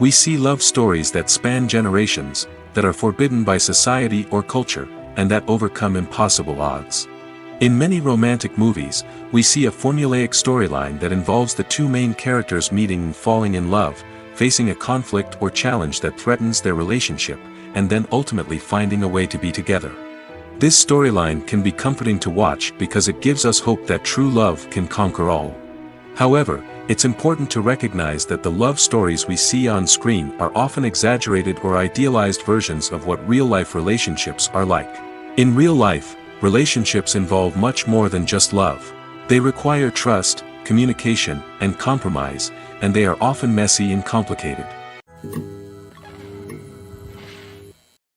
We see love stories that span generations, that are forbidden by society or culture, and that overcome impossible odds. In many romantic movies, we see a formulaic storyline that involves the two main characters meeting and falling in love, facing a conflict or challenge that threatens their relationship, and then ultimately finding a way to be together. This storyline can be comforting to watch because it gives us hope that true love can conquer all. However, it's important to recognize that the love stories we see on screen are often exaggerated or idealized versions of what real-life relationships are like. In real life, relationships involve much more than just love. They require trust, communication, and compromise, and they are often messy and complicated.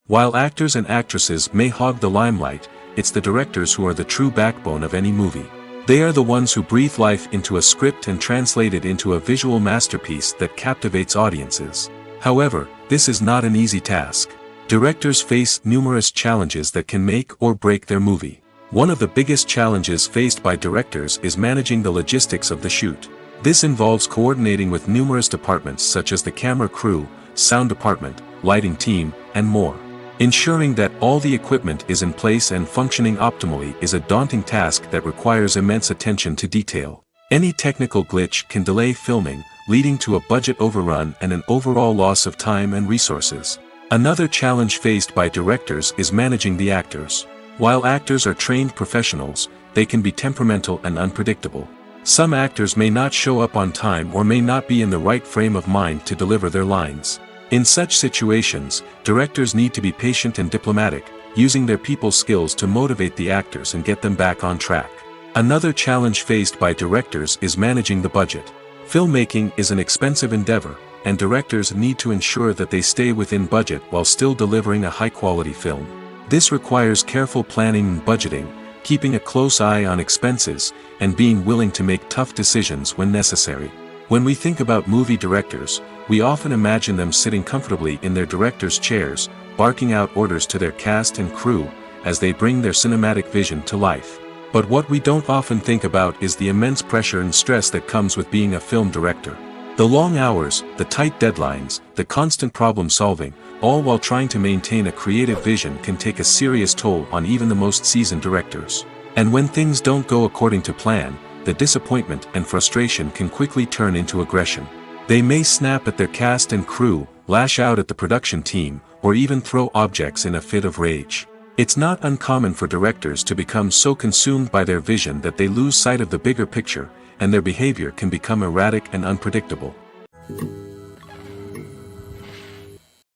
While actors and actresses may hog the limelight, it's the directors who are the true backbone of any movie. They are the ones who breathe life into a script and translate it into a visual masterpiece that captivates audiences. However, this is not an easy task. Directors face numerous challenges that can make or break their movie. One of the biggest challenges faced by directors is managing the logistics of the shoot. This involves coordinating with numerous departments such as the camera crew, sound department, lighting team, and more. Ensuring that all the equipment is in place and functioning optimally is a daunting task that requires immense attention to detail. Any technical glitch can delay filming, leading to a budget overrun and an overall loss of time and resources. Another challenge faced by directors is managing the actors. While actors are trained professionals, they can be temperamental and unpredictable. Some actors may not show up on time or may not be in the right frame of mind to deliver their lines. In such situations, directors need to be patient and diplomatic, using their people skills to motivate the actors and get them back on track. Another challenge faced by directors is managing the budget. Filmmaking is an expensive endeavor, and directors need to ensure that they stay within budget while still delivering a high-quality film. This requires careful planning and budgeting, keeping a close eye on expenses, and being willing to make tough decisions when necessary. When we think about movie directors, we often imagine them sitting comfortably in their director's chairs, barking out orders to their cast and crew, as they bring their cinematic vision to life. But what we don't often think about is the immense pressure and stress that comes with being a film director. The long hours, the tight deadlines, the constant problem solving, all while trying to maintain a creative vision can take a serious toll on even the most seasoned directors. And when things don't go according to plan, the disappointment and frustration can quickly turn into aggression. They may snap at their cast and crew, lash out at the production team, or even throw objects in a fit of rage. It's not uncommon for directors to become so consumed by their vision that they lose sight of the bigger picture, and their behavior can become erratic and unpredictable.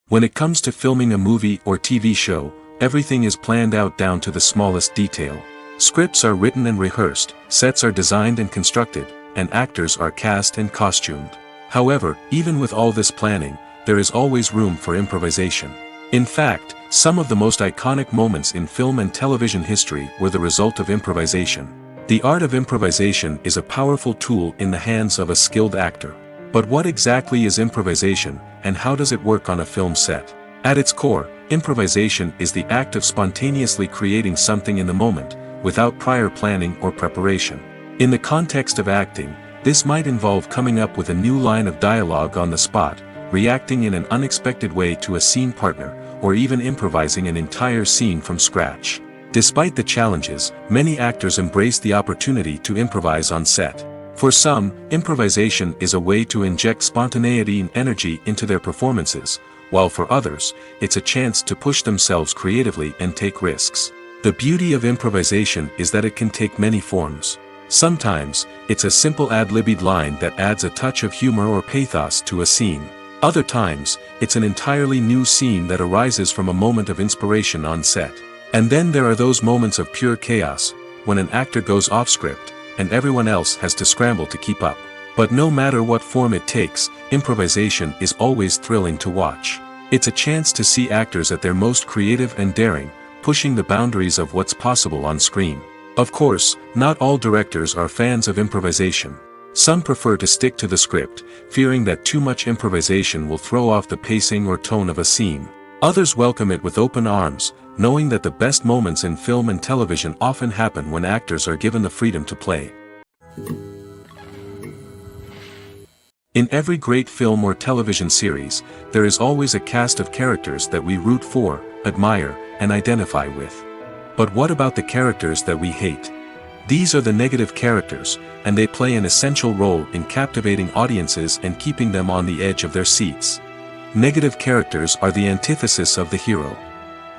When it comes to filming a movie or TV show, everything is planned out down to the smallest detail. Scripts are written and rehearsed, sets are designed and constructed, and actors are cast and costumed. However, even with all this planning, there is always room for improvisation. In fact, some of the most iconic moments in film and television history were the result of improvisation. The art of improvisation is a powerful tool in the hands of a skilled actor. But what exactly is improvisation, and how does it work on a film set? At its core, improvisation is the act of spontaneously creating something in the moment, without prior planning or preparation. In the context of acting, this might involve coming up with a new line of dialogue on the spot, reacting in an unexpected way to a scene partner, or even improvising an entire scene from scratch. Despite the challenges, many actors embrace the opportunity to improvise on set. For some, improvisation is a way to inject spontaneity and energy into their performances, while for others, it's a chance to push themselves creatively and take risks. The beauty of improvisation is that it can take many forms. Sometimes, it's a simple ad-libbed line that adds a touch of humor or pathos to a scene. Other times, it's an entirely new scene that arises from a moment of inspiration on set. And then there are those moments of pure chaos, when an actor goes off script, and everyone else has to scramble to keep up. But no matter what form it takes, improvisation is always thrilling to watch. It's a chance to see actors at their most creative and daring, pushing the boundaries of what's possible on screen. Of course, not all directors are fans of improvisation. Some prefer to stick to the script, fearing that too much improvisation will throw off the pacing or tone of a scene. Others welcome it with open arms, knowing that the best moments in film and television often happen when actors are given the freedom to play. In every great film or television series, there is always a cast of characters that we root for, admire, and identify with. But what about the characters that we hate? These are the negative characters, and they play an essential role in captivating audiences and keeping them on the edge of their seats. Negative characters are the antithesis of the hero.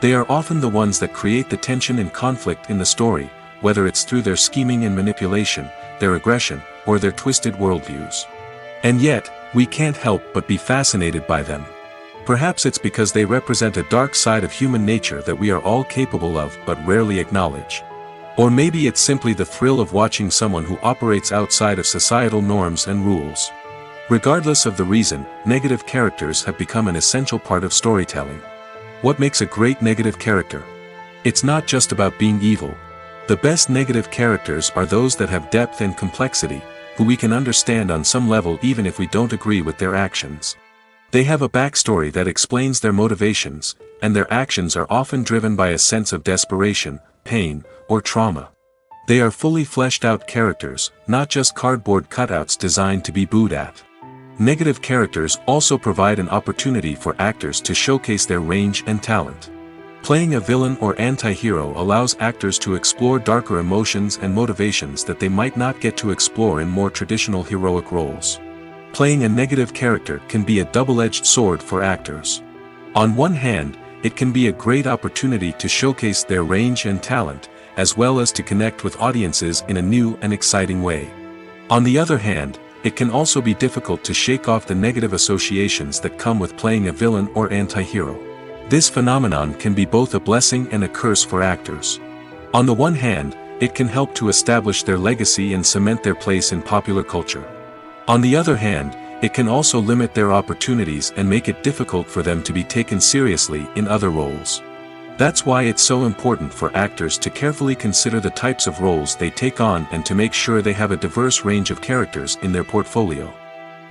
They are often the ones that create the tension and conflict in the story, whether it's through their scheming and manipulation, their aggression, or their twisted worldviews. And yet, we can't help but be fascinated by them. Perhaps it's because they represent a dark side of human nature that we are all capable of but rarely acknowledge. Or maybe it's simply the thrill of watching someone who operates outside of societal norms and rules. Regardless of the reason, negative characters have become an essential part of storytelling. What makes a great negative character? It's not just about being evil. The best negative characters are those that have depth and complexity, who we can understand on some level even if we don't agree with their actions. They have a backstory that explains their motivations, and their actions are often driven by a sense of desperation, pain, or trauma. They are fully fleshed out characters, not just cardboard cutouts designed to be booed at. Negative characters also provide an opportunity for actors to showcase their range and talent. Playing a villain or anti-hero allows actors to explore darker emotions and motivations that they might not get to explore in more traditional heroic roles. Playing a negative character can be a double-edged sword for actors. On one hand, it can be a great opportunity to showcase their range and talent, as well as to connect with audiences in a new and exciting way. On the other hand, it can also be difficult to shake off the negative associations that come with playing a villain or anti-hero. This phenomenon can be both a blessing and a curse for actors. On the one hand, it can help to establish their legacy and cement their place in popular culture. On the other hand, it can also limit their opportunities and make it difficult for them to be taken seriously in other roles. That's why it's so important for actors to carefully consider the types of roles they take on and to make sure they have a diverse range of characters in their portfolio.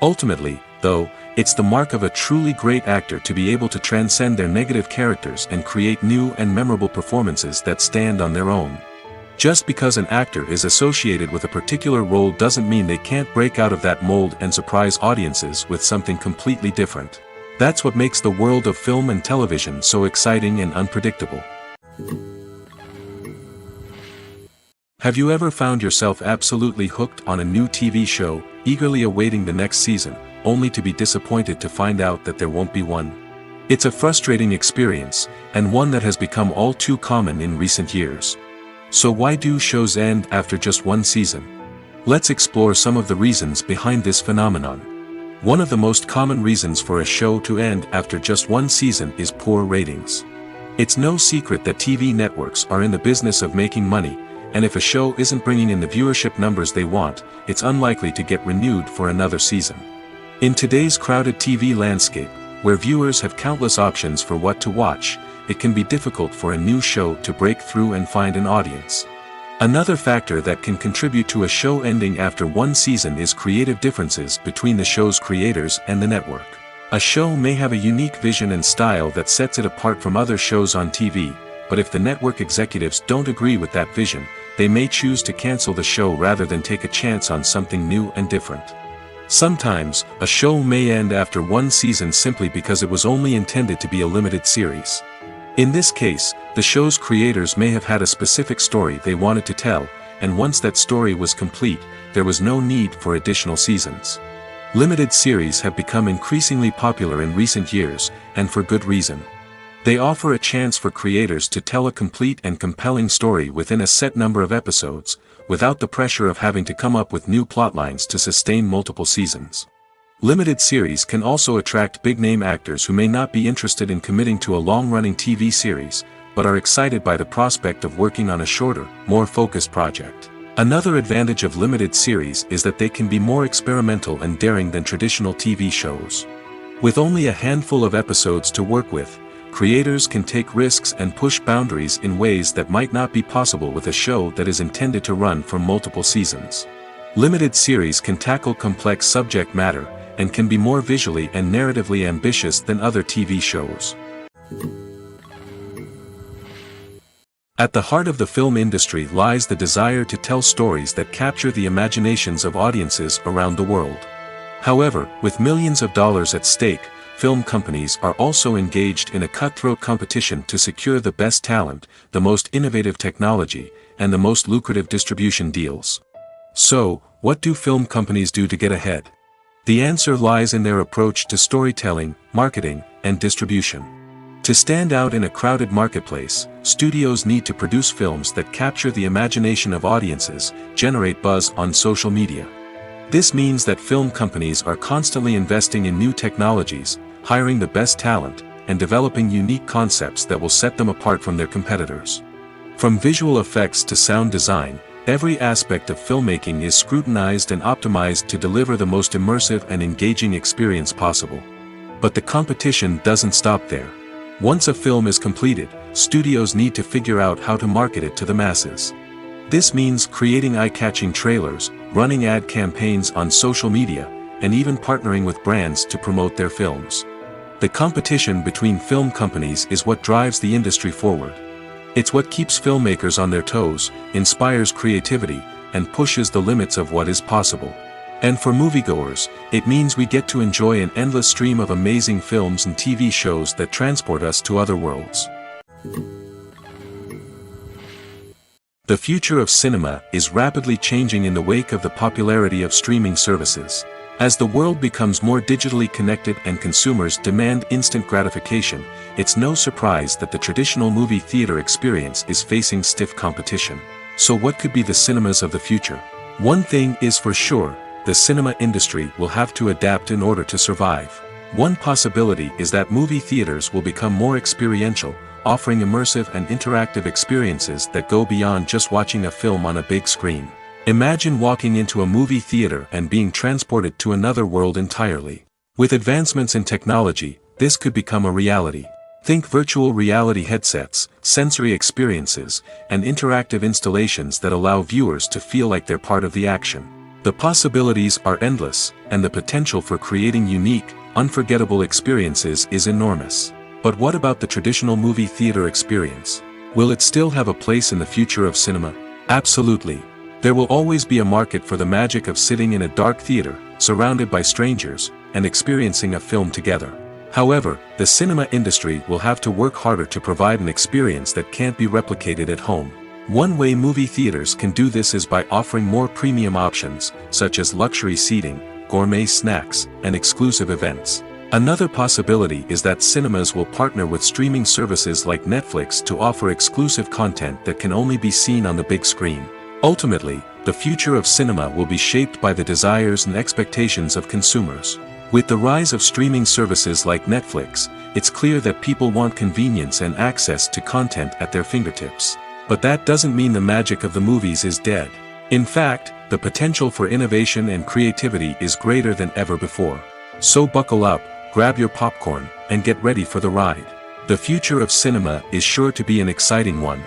Ultimately, though, it's the mark of a truly great actor to be able to transcend their negative characters and create new and memorable performances that stand on their own. Just because an actor is associated with a particular role doesn't mean they can't break out of that mold and surprise audiences with something completely different. That's what makes the world of film and television so exciting and unpredictable. Have you ever found yourself absolutely hooked on a new TV show, eagerly awaiting the next season, only to be disappointed to find out that there won't be one? It's a frustrating experience, and one that has become all too common in recent years. So why do shows end after just one season? Let's explore some of the reasons behind this phenomenon. One of the most common reasons for a show to end after just one season is poor ratings. It's no secret that TV networks are in the business of making money, and if a show isn't bringing in the viewership numbers they want, it's unlikely to get renewed for another season. In today's crowded TV landscape, where viewers have countless options for what to watch, it can be difficult for a new show to break through and find an audience. Another factor that can contribute to a show ending after one season is creative differences between the show's creators and the network. A show may have a unique vision and style that sets it apart from other shows on TV, but if the network executives don't agree with that vision, they may choose to cancel the show rather than take a chance on something new and different. Sometimes, a show may end after one season simply because it was only intended to be a limited series. In this case, the show's creators may have had a specific story they wanted to tell, and once that story was complete, there was no need for additional seasons. Limited series have become increasingly popular in recent years, and for good reason. They offer a chance for creators to tell a complete and compelling story within a set number of episodes, without the pressure of having to come up with new plotlines to sustain multiple seasons. Limited series can also attract big-name actors who may not be interested in committing to a long-running TV series, but are excited by the prospect of working on a shorter, more focused project. Another advantage of limited series is that they can be more experimental and daring than traditional TV shows. With only a handful of episodes to work with, creators can take risks and push boundaries in ways that might not be possible with a show that is intended to run for multiple seasons. Limited series can tackle complex subject matter, and can be more visually and narratively ambitious than other TV shows. At the heart of the film industry lies the desire to tell stories that capture the imaginations of audiences around the world. However, with millions of dollars at stake, film companies are also engaged in a cutthroat competition to secure the best talent, the most innovative technology, and the most lucrative distribution deals. So, what do film companies do to get ahead? The answer lies in their approach to storytelling, marketing, and distribution. To stand out in a crowded marketplace, studios need to produce films that capture the imagination of audiences, generate buzz on social media. This means that film companies are constantly investing in new technologies, hiring the best talent, and developing unique concepts that will set them apart from their competitors. From visual effects to sound design, every aspect of filmmaking is scrutinized and optimized to deliver the most immersive and engaging experience possible. But the competition doesn't stop there. Once a film is completed, studios need to figure out how to market it to the masses. This means creating eye-catching trailers, running ad campaigns on social media, and even partnering with brands to promote their films. The competition between film companies is what drives the industry forward. It's what keeps filmmakers on their toes, inspires creativity, and pushes the limits of what is possible. And for moviegoers, it means we get to enjoy an endless stream of amazing films and TV shows that transport us to other worlds. The future of cinema is rapidly changing in the wake of the popularity of streaming services. As the world becomes more digitally connected and consumers demand instant gratification, it's no surprise that the traditional movie theater experience is facing stiff competition. So what could be the cinemas of the future? One thing is for sure, the cinema industry will have to adapt in order to survive. One possibility is that movie theaters will become more experiential, offering immersive and interactive experiences that go beyond just watching a film on a big screen. Imagine walking into a movie theater and being transported to another world entirely. With advancements in technology, this could become a reality. Think virtual reality headsets, sensory experiences, and interactive installations that allow viewers to feel like they're part of the action. The possibilities are endless, and the potential for creating unique, unforgettable experiences is enormous. But what about the traditional movie theater experience? Will it still have a place in the future of cinema? Absolutely. There will always be a market for the magic of sitting in a dark theater, surrounded by strangers, and experiencing a film together. However, the cinema industry will have to work harder to provide an experience that can't be replicated at home. One way movie theaters can do this is by offering more premium options, such as luxury seating, gourmet snacks, and exclusive events. Another possibility is that cinemas will partner with streaming services like Netflix to offer exclusive content that can only be seen on the big screen. Ultimately, the future of cinema will be shaped by the desires and expectations of consumers. With the rise of streaming services like Netflix, it's clear that people want convenience and access to content at their fingertips. But that doesn't mean the magic of the movies is dead. In fact, the potential for innovation and creativity is greater than ever before. So buckle up, grab your popcorn, and get ready for the ride. The future of cinema is sure to be an exciting one.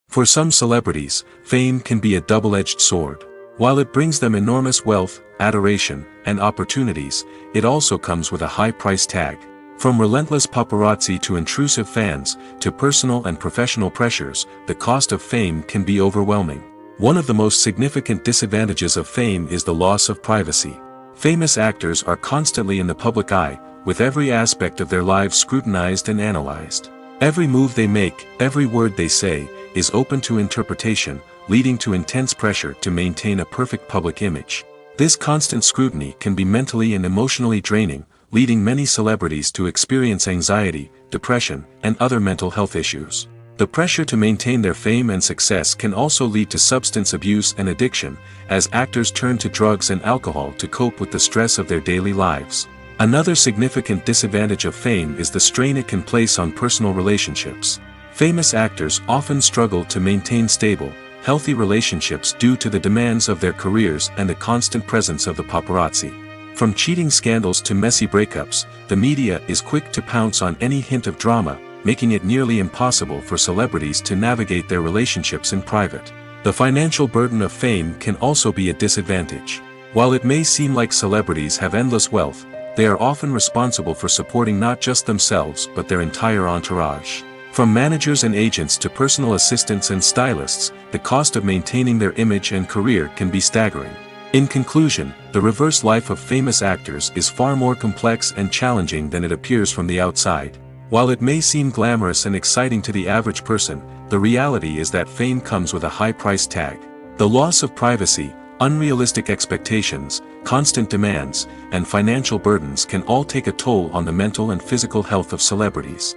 For some celebrities, fame can be a double-edged sword. While it brings them enormous wealth, adoration, and opportunities, it also comes with a high price tag. From relentless paparazzi to intrusive fans, to personal and professional pressures, the cost of fame can be overwhelming. One of the most significant disadvantages of fame is the loss of privacy. Famous actors are constantly in the public eye, with every aspect of their lives scrutinized and analyzed. Every move they make, every word they say, is open to interpretation, leading to intense pressure to maintain a perfect public image. This constant scrutiny can be mentally and emotionally draining, leading many celebrities to experience anxiety, depression, and other mental health issues. The pressure to maintain their fame and success can also lead to substance abuse and addiction, as actors turn to drugs and alcohol to cope with the stress of their daily lives. Another significant disadvantage of fame is the strain it can place on personal relationships. Famous actors often struggle to maintain stable, healthy relationships due to the demands of their careers and the constant presence of the paparazzi. From cheating scandals to messy breakups, the media is quick to pounce on any hint of drama, making it nearly impossible for celebrities to navigate their relationships in private. The financial burden of fame can also be a disadvantage. While it may seem like celebrities have endless wealth, they are often responsible for supporting not just themselves but their entire entourage. From managers and agents to personal assistants and stylists, the cost of maintaining their image and career can be staggering. In conclusion, the reverse life of famous actors is far more complex and challenging than it appears from the outside. While it may seem glamorous and exciting to the average person, the reality is that fame comes with a high price tag. The loss of privacy, unrealistic expectations, constant demands, and financial burdens can all take a toll on the mental and physical health of celebrities.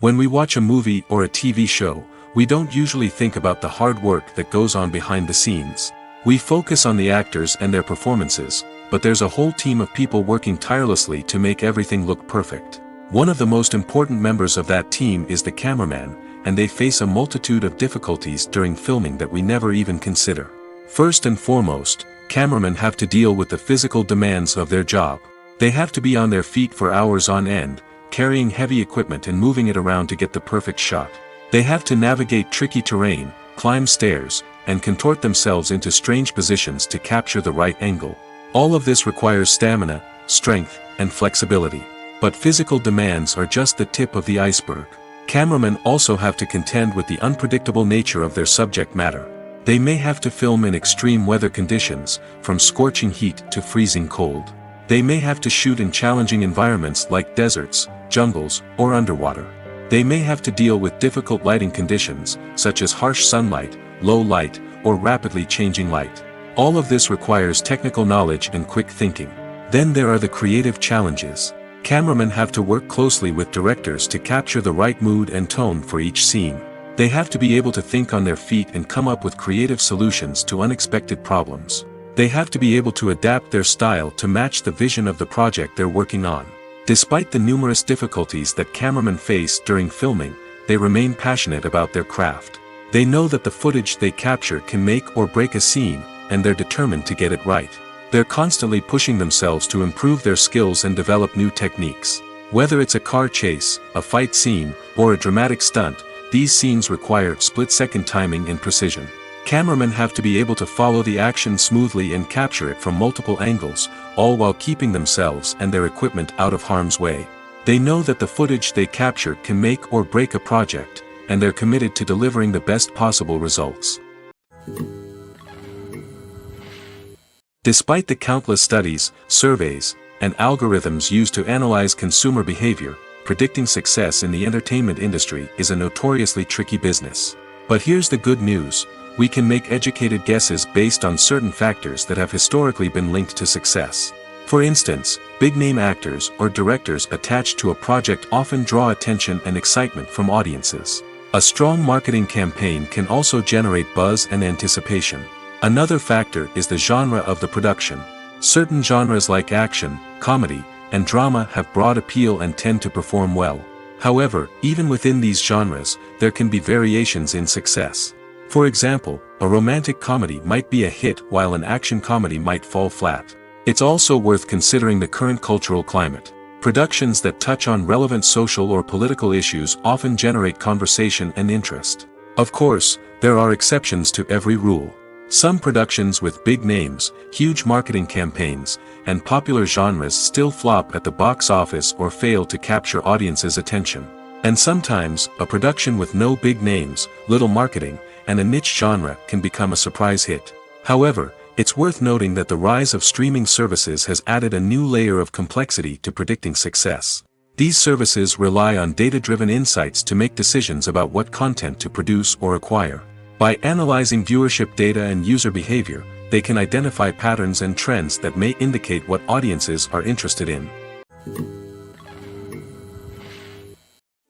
When we watch a movie or a TV show, we don't usually think about the hard work that goes on behind the scenes. We focus on the actors and their performances, but there's a whole team of people working tirelessly to make everything look perfect. One of the most important members of that team is the cameraman, and they face a multitude of difficulties during filming that we never even consider. First and foremost, cameramen have to deal with the physical demands of their job. They have to be on their feet for hours on end, carrying heavy equipment and moving it around to get the perfect shot. They have to navigate tricky terrain, climb stairs, and contort themselves into strange positions to capture the right angle. All of this requires stamina, strength, and flexibility. But physical demands are just the tip of the iceberg. Cameramen also have to contend with the unpredictable nature of their subject matter. They may have to film in extreme weather conditions, from scorching heat to freezing cold. They may have to shoot in challenging environments like deserts, jungles, or underwater. They may have to deal with difficult lighting conditions, such as harsh sunlight, low light, or rapidly changing light. All of this requires technical knowledge and quick thinking. Then there are the creative challenges. Cameramen have to work closely with directors to capture the right mood and tone for each scene. They have to be able to think on their feet and come up with creative solutions to unexpected problems. They have to be able to adapt their style to match the vision of the project they're working on. Despite the numerous difficulties that cameramen face during filming, they remain passionate about their craft. They know that the footage they capture can make or break a scene, and they're determined to get it right. They're constantly pushing themselves to improve their skills and develop new techniques. Whether it's a car chase, a fight scene, or a dramatic stunt, these scenes require split-second timing and precision. Cameramen have to be able to follow the action smoothly and capture it from multiple angles, all while keeping themselves and their equipment out of harm's way. They know that the footage they capture can make or break a project, and they're committed to delivering the best possible results. Despite the countless studies, surveys, and algorithms used to analyze consumer behavior, predicting success in the entertainment industry is a notoriously tricky business. But here's the good news: we can make educated guesses based on certain factors that have historically been linked to success. For instance, big-name actors or directors attached to a project often draw attention and excitement from audiences. A strong marketing campaign can also generate buzz and anticipation. Another factor is the genre of the production. Certain genres like action, comedy, and drama have broad appeal and tend to perform well. However, even within these genres, there can be variations in success. For example, a romantic comedy might be a hit while an action comedy might fall flat. It's also worth considering the current cultural climate. Productions that touch on relevant social or political issues often generate conversation and interest. Of course, there are exceptions to every rule. Some productions with big names, huge marketing campaigns, and popular genres still flop at the box office or fail to capture audiences' attention. And sometimes, a production with no big names, little marketing, and a niche genre can become a surprise hit. However, it's worth noting that the rise of streaming services has added a new layer of complexity to predicting success. These services rely on data-driven insights to make decisions about what content to produce or acquire. By analyzing viewership data and user behavior, they can identify patterns and trends that may indicate what audiences are interested in.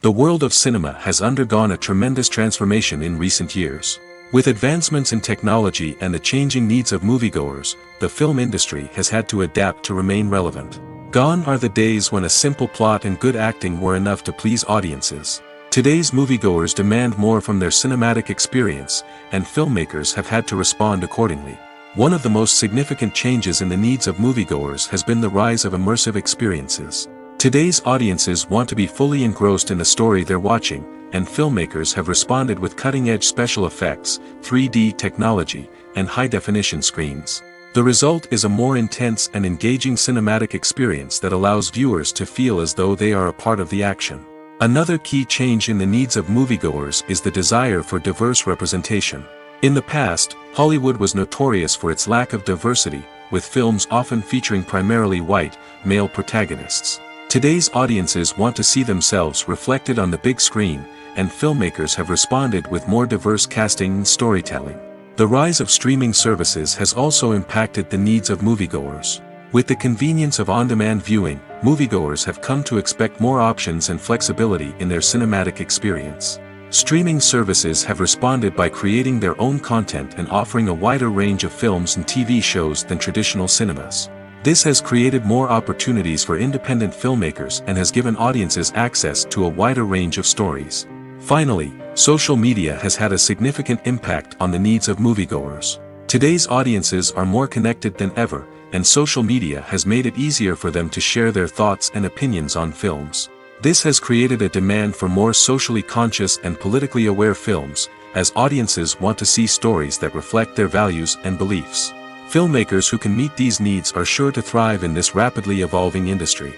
The world of cinema has undergone a tremendous transformation in recent years. With advancements in technology and the changing needs of moviegoers, the film industry has had to adapt to remain relevant. Gone are the days when a simple plot and good acting were enough to please audiences. Today's moviegoers demand more from their cinematic experience, and filmmakers have had to respond accordingly. One of the most significant changes in the needs of moviegoers has been the rise of immersive experiences. Today's audiences want to be fully engrossed in the story they're watching, and filmmakers have responded with cutting-edge special effects, 3D technology, and high-definition screens. The result is a more intense and engaging cinematic experience that allows viewers to feel as though they are a part of the action. Another key change in the needs of moviegoers is the desire for diverse representation. In the past, Hollywood was notorious for its lack of diversity, with films often featuring primarily white, male protagonists. Today's audiences want to see themselves reflected on the big screen, and filmmakers have responded with more diverse casting and storytelling. The rise of streaming services has also impacted the needs of moviegoers. With the convenience of on-demand viewing, moviegoers have come to expect more options and flexibility in their cinematic experience. Streaming services have responded by creating their own content and offering a wider range of films and TV shows than traditional cinemas. This has created more opportunities for independent filmmakers and has given audiences access to a wider range of stories. Finally, social media has had a significant impact on the needs of moviegoers. Today's audiences are more connected than ever, and social media has made it easier for them to share their thoughts and opinions on films. This has created a demand for more socially conscious and politically aware films, as audiences want to see stories that reflect their values and beliefs. Filmmakers who can meet these needs are sure to thrive in this rapidly evolving industry.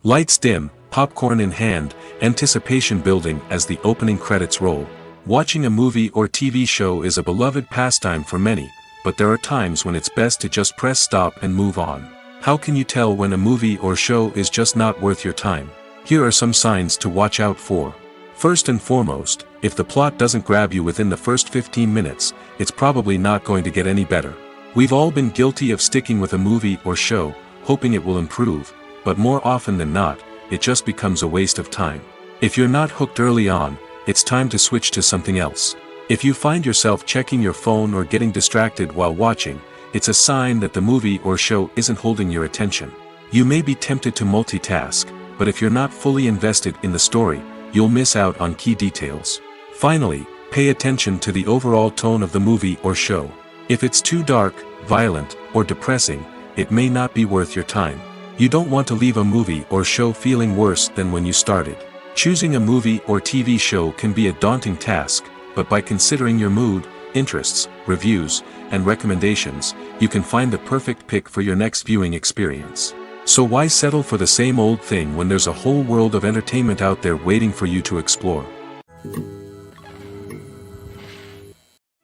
Lights dim, popcorn in hand, anticipation building as the opening credits roll. Watching a movie or TV show is a beloved pastime for many, but there are times when it's best to just press stop and move on. How can you tell when a movie or show is just not worth your time? Here are some signs to watch out for. First and foremost, if the plot doesn't grab you within the first 15 minutes, it's probably not going to get any better. We've all been guilty of sticking with a movie or show, hoping it will improve, but more often than not, it just becomes a waste of time. If you're not hooked early on, it's time to switch to something else. If you find yourself checking your phone or getting distracted while watching, it's a sign that the movie or show isn't holding your attention. You may be tempted to multitask, but if you're not fully invested in the story, you'll miss out on key details. Finally, pay attention to the overall tone of the movie or show. If it's too dark, violent, or depressing, it may not be worth your time. You don't want to leave a movie or show feeling worse than when you started. Choosing a movie or TV show can be a daunting task, but by considering your mood, interests, reviews, and recommendations, you can find the perfect pick for your next viewing experience. So why settle for the same old thing when there's a whole world of entertainment out there waiting for you to explore?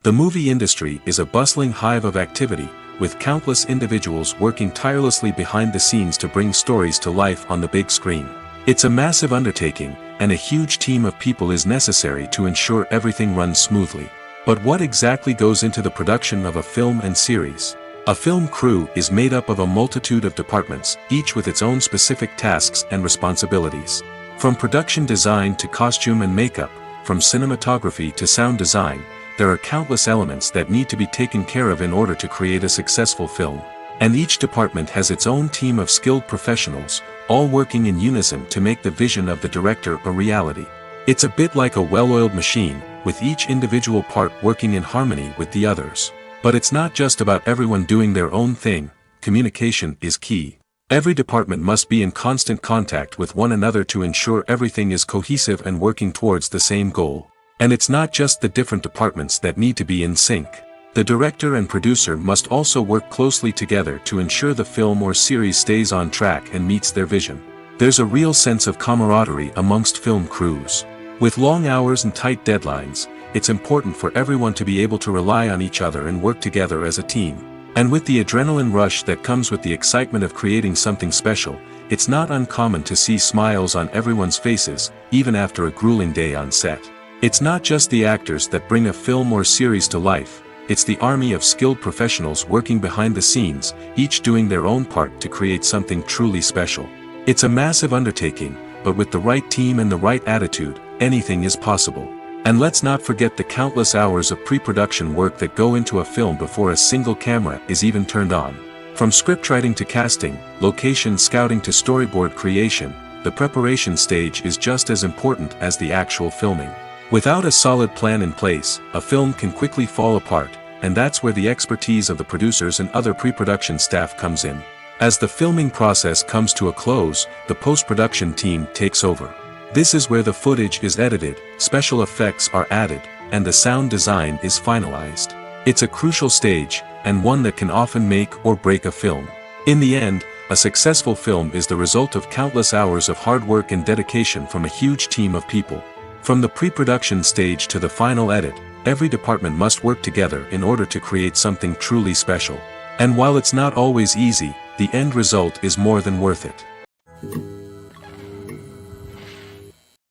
The movie industry is a bustling hive of activity, with countless individuals working tirelessly behind the scenes to bring stories to life on the big screen. It's a massive undertaking, and a huge team of people is necessary to ensure everything runs smoothly. But what exactly goes into the production of a film and series? A film crew is made up of a multitude of departments, each with its own specific tasks and responsibilities. From production design to costume and makeup, from cinematography to sound design, there are countless elements that need to be taken care of in order to create a successful film. And each department has its own team of skilled professionals, all working in unison to make the vision of the director a reality. It's a bit like a well-oiled machine, with each individual part working in harmony with the others. But it's not just about everyone doing their own thing, communication is key. Every department must be in constant contact with one another to ensure everything is cohesive and working towards the same goal. And it's not just the different departments that need to be in sync. The director and producer must also work closely together to ensure the film or series stays on track and meets their vision. There's a real sense of camaraderie amongst film crews. With long hours and tight deadlines, it's important for everyone to be able to rely on each other and work together as a team. And with the adrenaline rush that comes with the excitement of creating something special, it's not uncommon to see smiles on everyone's faces, even after a grueling day on set. It's not just the actors that bring a film or series to life, it's the army of skilled professionals working behind the scenes, each doing their own part to create something truly special. It's a massive undertaking, but with the right team and the right attitude, anything is possible. And let's not forget the countless hours of pre-production work that go into a film before a single camera is even turned on. From scriptwriting to casting, location scouting to storyboard creation, the preparation stage is just as important as the actual filming. Without a solid plan in place, a film can quickly fall apart, and that's where the expertise of the producers and other pre-production staff comes in. As the filming process comes to a close, the post-production team takes over. This is where the footage is edited, special effects are added, and the sound design is finalized. It's a crucial stage, and one that can often make or break a film. In the end, a successful film is the result of countless hours of hard work and dedication from a huge team of people. From the pre-production stage to the final edit, every department must work together in order to create something truly special. And while it's not always easy, the end result is more than worth it.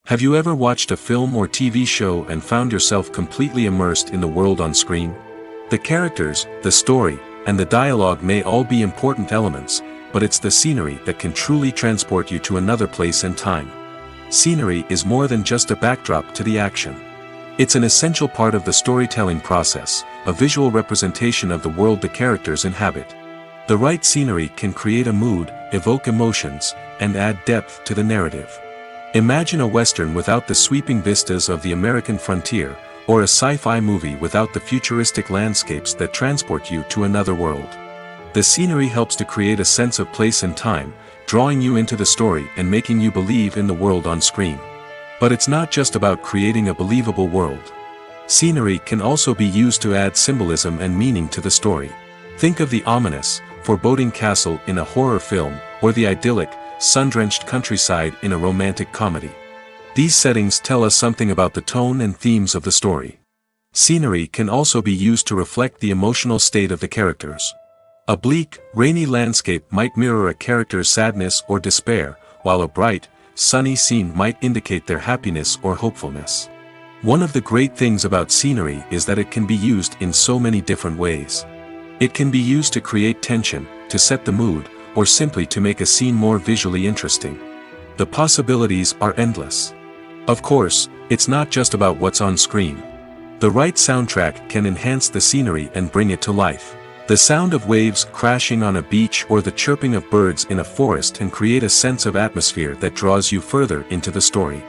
Have you ever watched a film or TV show and found yourself completely immersed in the world on screen? The characters, the story, and the dialogue may all be important elements, but it's the scenery that can truly transport you to another place and time. Scenery is more than just a backdrop to the action. It's an essential part of the storytelling process, a visual representation of the world the characters inhabit. The right scenery can create a mood, evoke emotions, and add depth to the narrative. Imagine a Western without the sweeping vistas of the American frontier, or a sci-fi movie without the futuristic landscapes that transport you to another world. The scenery helps to create a sense of place and time, drawing you into the story and making you believe in the world on screen. But it's not just about creating a believable world. Scenery can also be used to add symbolism and meaning to the story. Think of the ominous, foreboding castle in a horror film, or the idyllic, sun-drenched countryside in a romantic comedy. These settings tell us something about the tone and themes of the story. Scenery can also be used to reflect the emotional state of the characters. A bleak, rainy landscape might mirror a character's sadness or despair, while a bright, sunny scene might indicate their happiness or hopefulness. One of the great things about scenery is that it can be used in so many different ways. It can be used to create tension, to set the mood, or simply to make a scene more visually interesting. The possibilities are endless. Of course, it's not just about what's on screen. The right soundtrack can enhance the scenery and bring it to life. The sound of waves crashing on a beach or the chirping of birds in a forest can create a sense of atmosphere that draws you further into the story.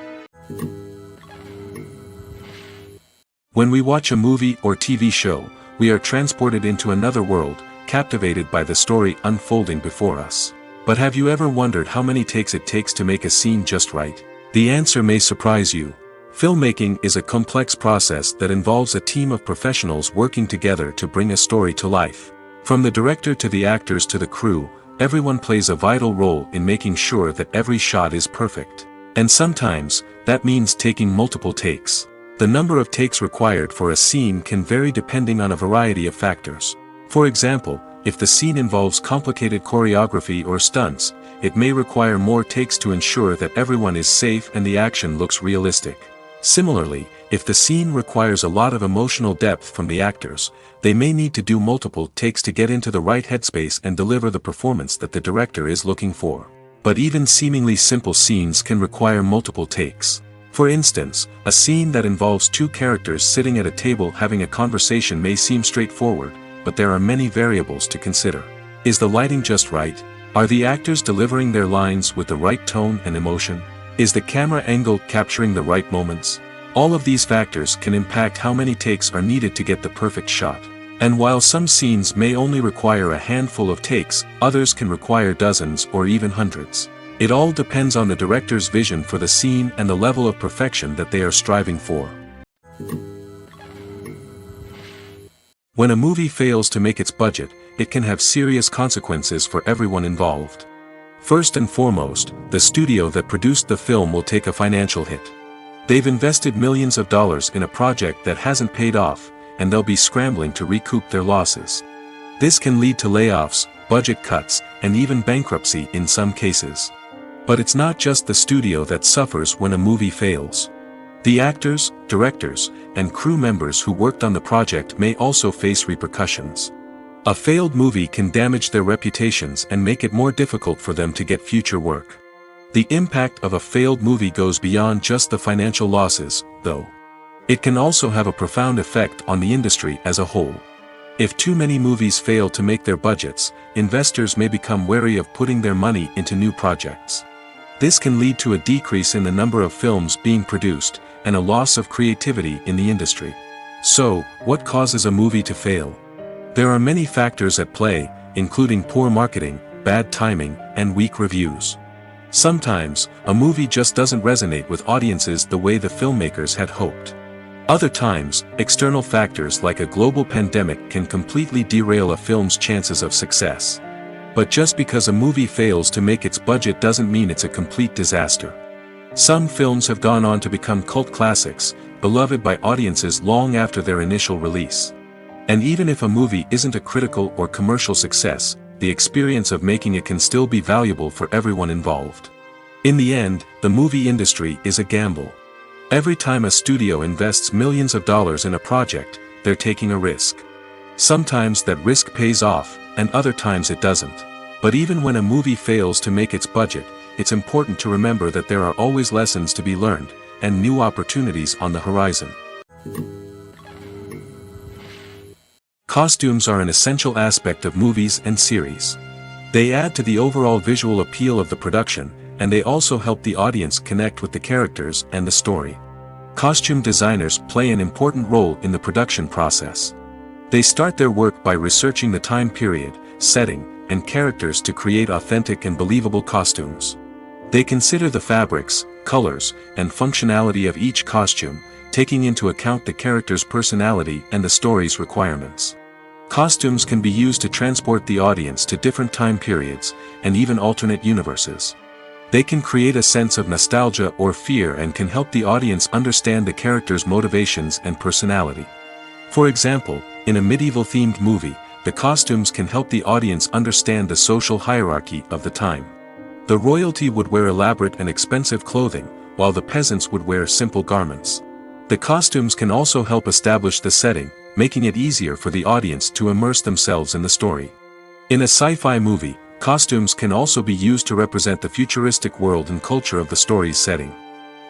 When we watch a movie or TV show, we are transported into another world, captivated by the story unfolding before us. But have you ever wondered how many takes it takes to make a scene just right? The answer may surprise you. Filmmaking is a complex process that involves a team of professionals working together to bring a story to life. From the director to the actors to the crew, everyone plays a vital role in making sure that every shot is perfect. And sometimes, that means taking multiple takes. The number of takes required for a scene can vary depending on a variety of factors. For example, if the scene involves complicated choreography or stunts, it may require more takes to ensure that everyone is safe and the action looks realistic. Similarly, if the scene requires a lot of emotional depth from the actors, they may need to do multiple takes to get into the right headspace and deliver the performance that the director is looking for. But even seemingly simple scenes can require multiple takes. For instance, a scene that involves two characters sitting at a table having a conversation may seem straightforward, but there are many variables to consider. Is the lighting just right? Are the actors delivering their lines with the right tone and emotion? Is the camera angle capturing the right moments? All of these factors can impact how many takes are needed to get the perfect shot. And while some scenes may only require a handful of takes, others can require dozens or even hundreds. It all depends on the director's vision for the scene and the level of perfection that they are striving for. When a movie fails to make its budget, it can have serious consequences for everyone involved. First and foremost, the studio that produced the film will take a financial hit. They've invested millions of dollars in a project that hasn't paid off, and they'll be scrambling to recoup their losses. This can lead to layoffs, budget cuts, and even bankruptcy in some cases. But it's not just the studio that suffers when a movie fails. The actors, directors, and crew members who worked on the project may also face repercussions. A failed movie can damage their reputations and make it more difficult for them to get future work. The impact of a failed movie goes beyond just the financial losses, though. It can also have a profound effect on the industry as a whole. If too many movies fail to make their budgets, investors may become wary of putting their money into new projects. This can lead to a decrease in the number of films being produced, and a loss of creativity in the industry. So, what causes a movie to fail? There are many factors at play, including poor marketing, bad timing, and weak reviews. Sometimes, a movie just doesn't resonate with audiences the way the filmmakers had hoped. Other times, external factors like a global pandemic can completely derail a film's chances of success. But just because a movie fails to make its budget doesn't mean it's a complete disaster. Some films have gone on to become cult classics, beloved by audiences long after their initial release. And even if a movie isn't a critical or commercial success, the experience of making it can still be valuable for everyone involved. In the end, the movie industry is a gamble. Every time a studio invests millions of dollars in a project, they're taking a risk. Sometimes that risk pays off, and other times it doesn't. But even when a movie fails to make its budget, it's important to remember that there are always lessons to be learned, and new opportunities on the horizon. Costumes are an essential aspect of movies and series. They add to the overall visual appeal of the production, and they also help the audience connect with the characters and the story. Costume designers play an important role in the production process. They start their work by researching the time period, setting, and characters to create authentic and believable costumes. They consider the fabrics, colors, and functionality of each costume, taking into account the character's personality and the story's requirements. Costumes can be used to transport the audience to different time periods, and even alternate universes. They can create a sense of nostalgia or fear and can help the audience understand the character's motivations and personality. For example, in a medieval-themed movie, the costumes can help the audience understand the social hierarchy of the time. The royalty would wear elaborate and expensive clothing, while the peasants would wear simple garments. The costumes can also help establish the setting, making it easier for the audience to immerse themselves in the story. In a sci-fi movie, costumes can also be used to represent the futuristic world and culture of the story's setting.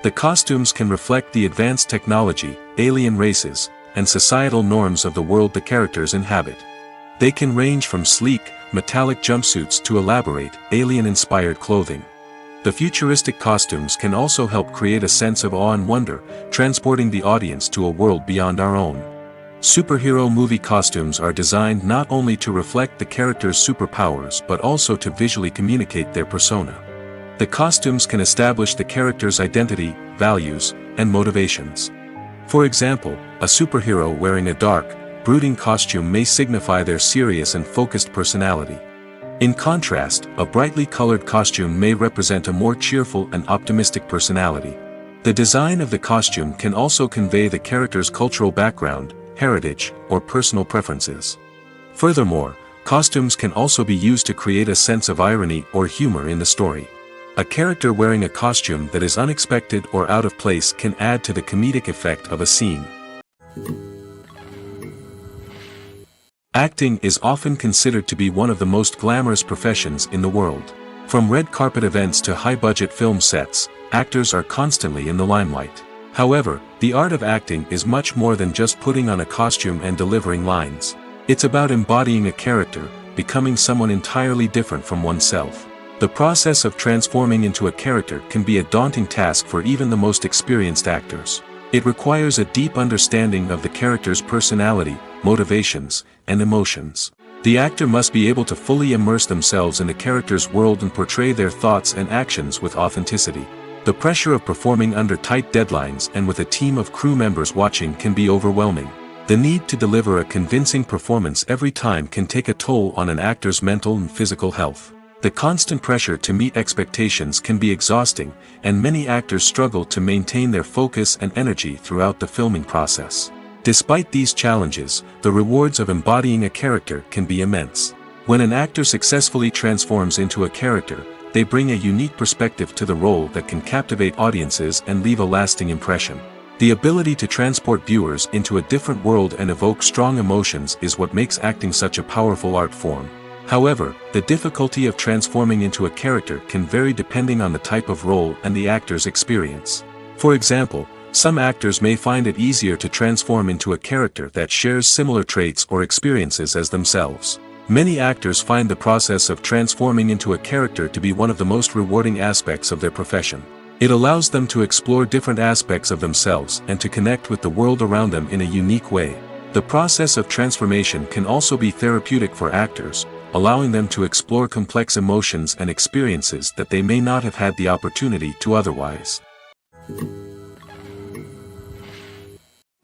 The costumes can reflect the advanced technology, alien races, and societal norms of the world the characters inhabit. They can range from sleek, metallic jumpsuits to elaborate, alien-inspired clothing. The futuristic costumes can also help create a sense of awe and wonder, transporting the audience to a world beyond our own. Superhero movie costumes are designed not only to reflect the character's superpowers but also to visually communicate their persona. The costumes can establish the character's identity, values, and motivations. For example, a superhero wearing a dark, brooding costume may signify their serious and focused personality. In contrast, a brightly colored costume may represent a more cheerful and optimistic personality. The design of the costume can also convey the character's cultural background, heritage, or personal preferences. Furthermore, costumes can also be used to create a sense of irony or humor in the story. A character wearing a costume that is unexpected or out of place can add to the comedic effect of a scene. Acting is often considered to be one of the most glamorous professions in the world. From red carpet events to high-budget film sets, actors are constantly in the limelight. However, the art of acting is much more than just putting on a costume and delivering lines. It's about embodying a character, becoming someone entirely different from oneself. The process of transforming into a character can be a daunting task for even the most experienced actors. It requires a deep understanding of the character's personality, motivations, and emotions. The actor must be able to fully immerse themselves in the character's world and portray their thoughts and actions with authenticity. The pressure of performing under tight deadlines and with a team of crew members watching can be overwhelming. The need to deliver a convincing performance every time can take a toll on an actor's mental and physical health. The constant pressure to meet expectations can be exhausting, and many actors struggle to maintain their focus and energy throughout the filming process. Despite these challenges, the rewards of embodying a character can be immense. When an actor successfully transforms into a character, they bring a unique perspective to the role that can captivate audiences and leave a lasting impression. The ability to transport viewers into a different world and evoke strong emotions is what makes acting such a powerful art form. However, the difficulty of transforming into a character can vary depending on the type of role and the actor's experience. For example, some actors may find it easier to transform into a character that shares similar traits or experiences as themselves. Many actors find the process of transforming into a character to be one of the most rewarding aspects of their profession. It allows them to explore different aspects of themselves and to connect with the world around them in a unique way. The process of transformation can also be therapeutic for actors, allowing them to explore complex emotions and experiences that they may not have had the opportunity to otherwise.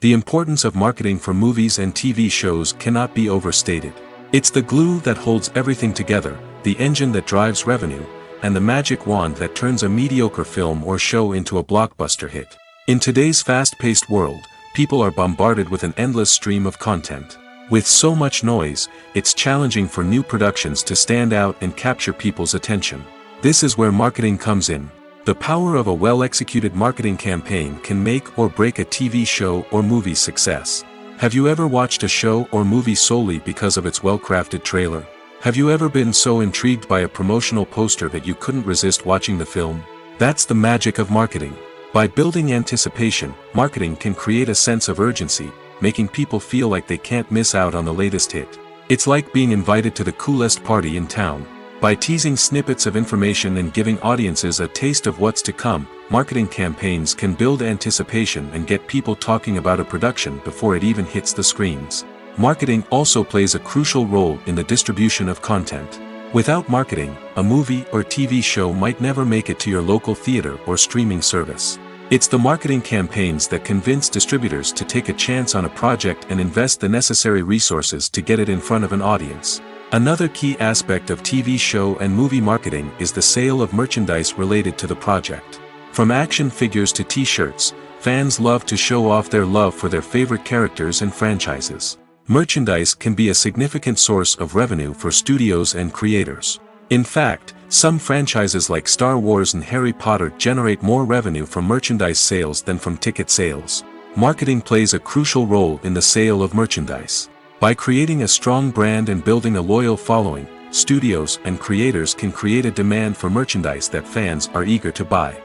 The importance of marketing for movies and TV shows cannot be overstated. It's the glue that holds everything together, the engine that drives revenue, and the magic wand that turns a mediocre film or show into a blockbuster hit. In today's fast-paced world, people are bombarded with an endless stream of content. With so much noise, it's challenging for new productions to stand out and capture people's attention. This is where marketing comes in. The power of a well-executed marketing campaign can make or break a TV show or movie's success. Have you ever watched a show or movie solely because of its well-crafted trailer? Have you ever been so intrigued by a promotional poster that you couldn't resist watching the film? That's the magic of marketing. By building anticipation, marketing can create a sense of urgency, making people feel like they can't miss out on the latest hit. It's like being invited to the coolest party in town. By teasing snippets of information and giving audiences a taste of what's to come, marketing campaigns can build anticipation and get people talking about a production before it even hits the screens. Marketing also plays a crucial role in the distribution of content. Without marketing, a movie or TV show might never make it to your local theater or streaming service. It's the marketing campaigns that convince distributors to take a chance on a project and invest the necessary resources to get it in front of an audience. Another key aspect of TV show and movie marketing is the sale of merchandise related to the project. From action figures to t-shirts, fans love to show off their love for their favorite characters and franchises. Merchandise can be a significant source of revenue for studios and creators. In fact, some franchises like Star Wars and Harry Potter generate more revenue from merchandise sales than from ticket sales. Marketing plays a crucial role in the sale of merchandise. By creating a strong brand and building a loyal following, studios and creators can create a demand for merchandise that fans are eager to buy.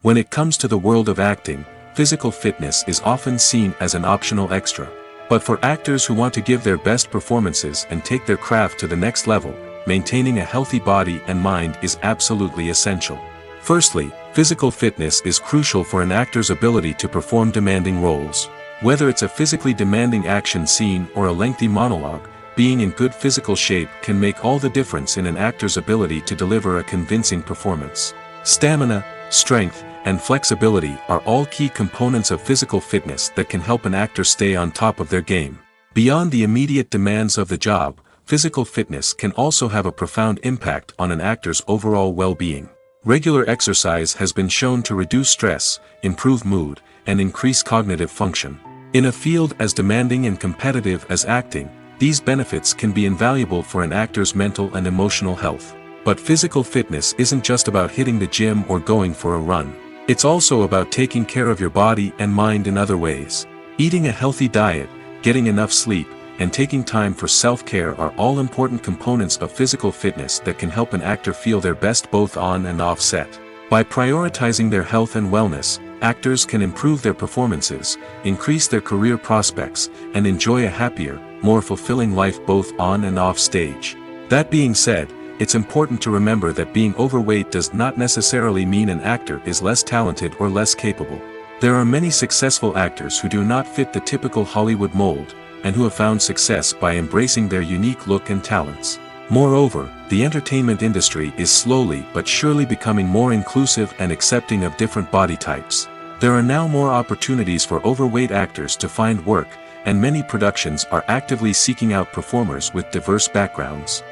When it comes to the world of acting, physical fitness is often seen as an optional extra. But for actors who want to give their best performances and take their craft to the next level, maintaining a healthy body and mind is absolutely essential. Firstly, physical fitness is crucial for an actor's ability to perform demanding roles. Whether it's a physically demanding action scene or a lengthy monologue, being in good physical shape can make all the difference in an actor's ability to deliver a convincing performance. Stamina, strength, and flexibility are all key components of physical fitness that can help an actor stay on top of their game. Beyond the immediate demands of the job, physical fitness can also have a profound impact on an actor's overall well-being. Regular exercise has been shown to reduce stress, improve mood, and increase cognitive function. In a field as demanding and competitive as acting, these benefits can be invaluable for an actor's mental and emotional health. But physical fitness isn't just about hitting the gym or going for a run. It's also about taking care of your body and mind in other ways. Eating a healthy diet, getting enough sleep, and taking time for self-care are all important components of physical fitness that can help an actor feel their best both on and off set. By prioritizing their health and wellness, actors can improve their performances, increase their career prospects, and enjoy a happier, more fulfilling life both on and off stage. That being said, it's important to remember that being overweight does not necessarily mean an actor is less talented or less capable. There are many successful actors who do not fit the typical Hollywood mold, and who have found success by embracing their unique look and talents. Moreover, the entertainment industry is slowly but surely becoming more inclusive and accepting of different body types. There are now more opportunities for overweight actors to find work, and many productions are actively seeking out performers with diverse backgrounds.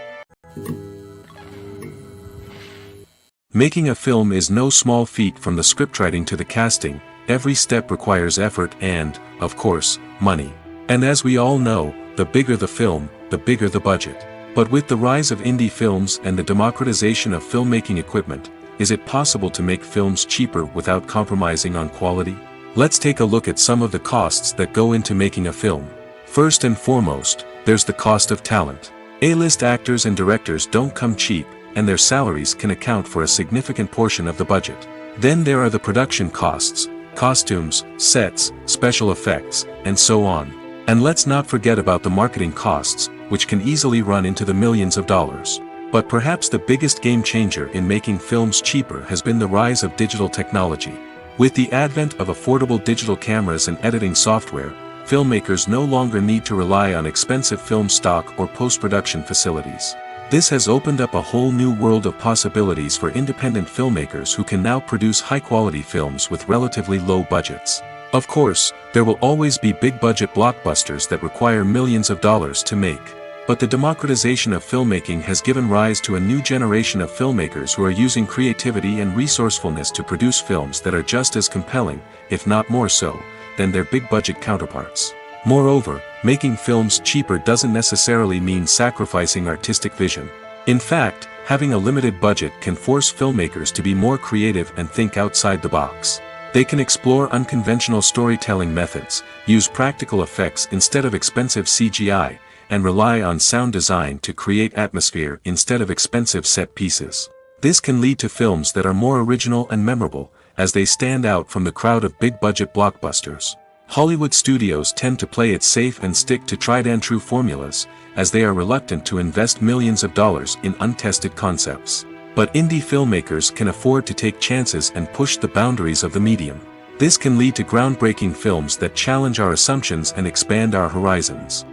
Making a film is no small feat. From the scriptwriting to the casting, every step requires effort and, of course, money. And as we all know, the bigger the film, the bigger the budget. But with the rise of indie films and the democratization of filmmaking equipment, is it possible to make films cheaper without compromising on quality? Let's take a look at some of the costs that go into making a film. First and foremost, there's the cost of talent. A-list actors and directors don't come cheap, and their salaries can account for a significant portion of the budget. Then there are the production costs, costumes, sets, special effects, and so on. And let's not forget about the marketing costs, which can easily run into the millions of dollars. But perhaps the biggest game changer in making films cheaper has been the rise of digital technology. With the advent of affordable digital cameras and editing software, filmmakers no longer need to rely on expensive film stock or post-production facilities. This has opened up a whole new world of possibilities for independent filmmakers who can now produce high-quality films with relatively low budgets. Of course, there will always be big-budget blockbusters that require millions of dollars to make. But the democratization of filmmaking has given rise to a new generation of filmmakers who are using creativity and resourcefulness to produce films that are just as compelling, if not more so, than their big-budget counterparts. Moreover, making films cheaper doesn't necessarily mean sacrificing artistic vision. In fact, having a limited budget can force filmmakers to be more creative and think outside the box. They can explore unconventional storytelling methods, use practical effects instead of expensive CGI, and rely on sound design to create atmosphere instead of expensive set pieces. This can lead to films that are more original and memorable, as they stand out from the crowd of big-budget blockbusters. Hollywood studios tend to play it safe and stick to tried-and-true formulas, as they are reluctant to invest millions of dollars in untested concepts. But indie filmmakers can afford to take chances and push the boundaries of the medium. This can lead to groundbreaking films that challenge our assumptions and expand our horizons.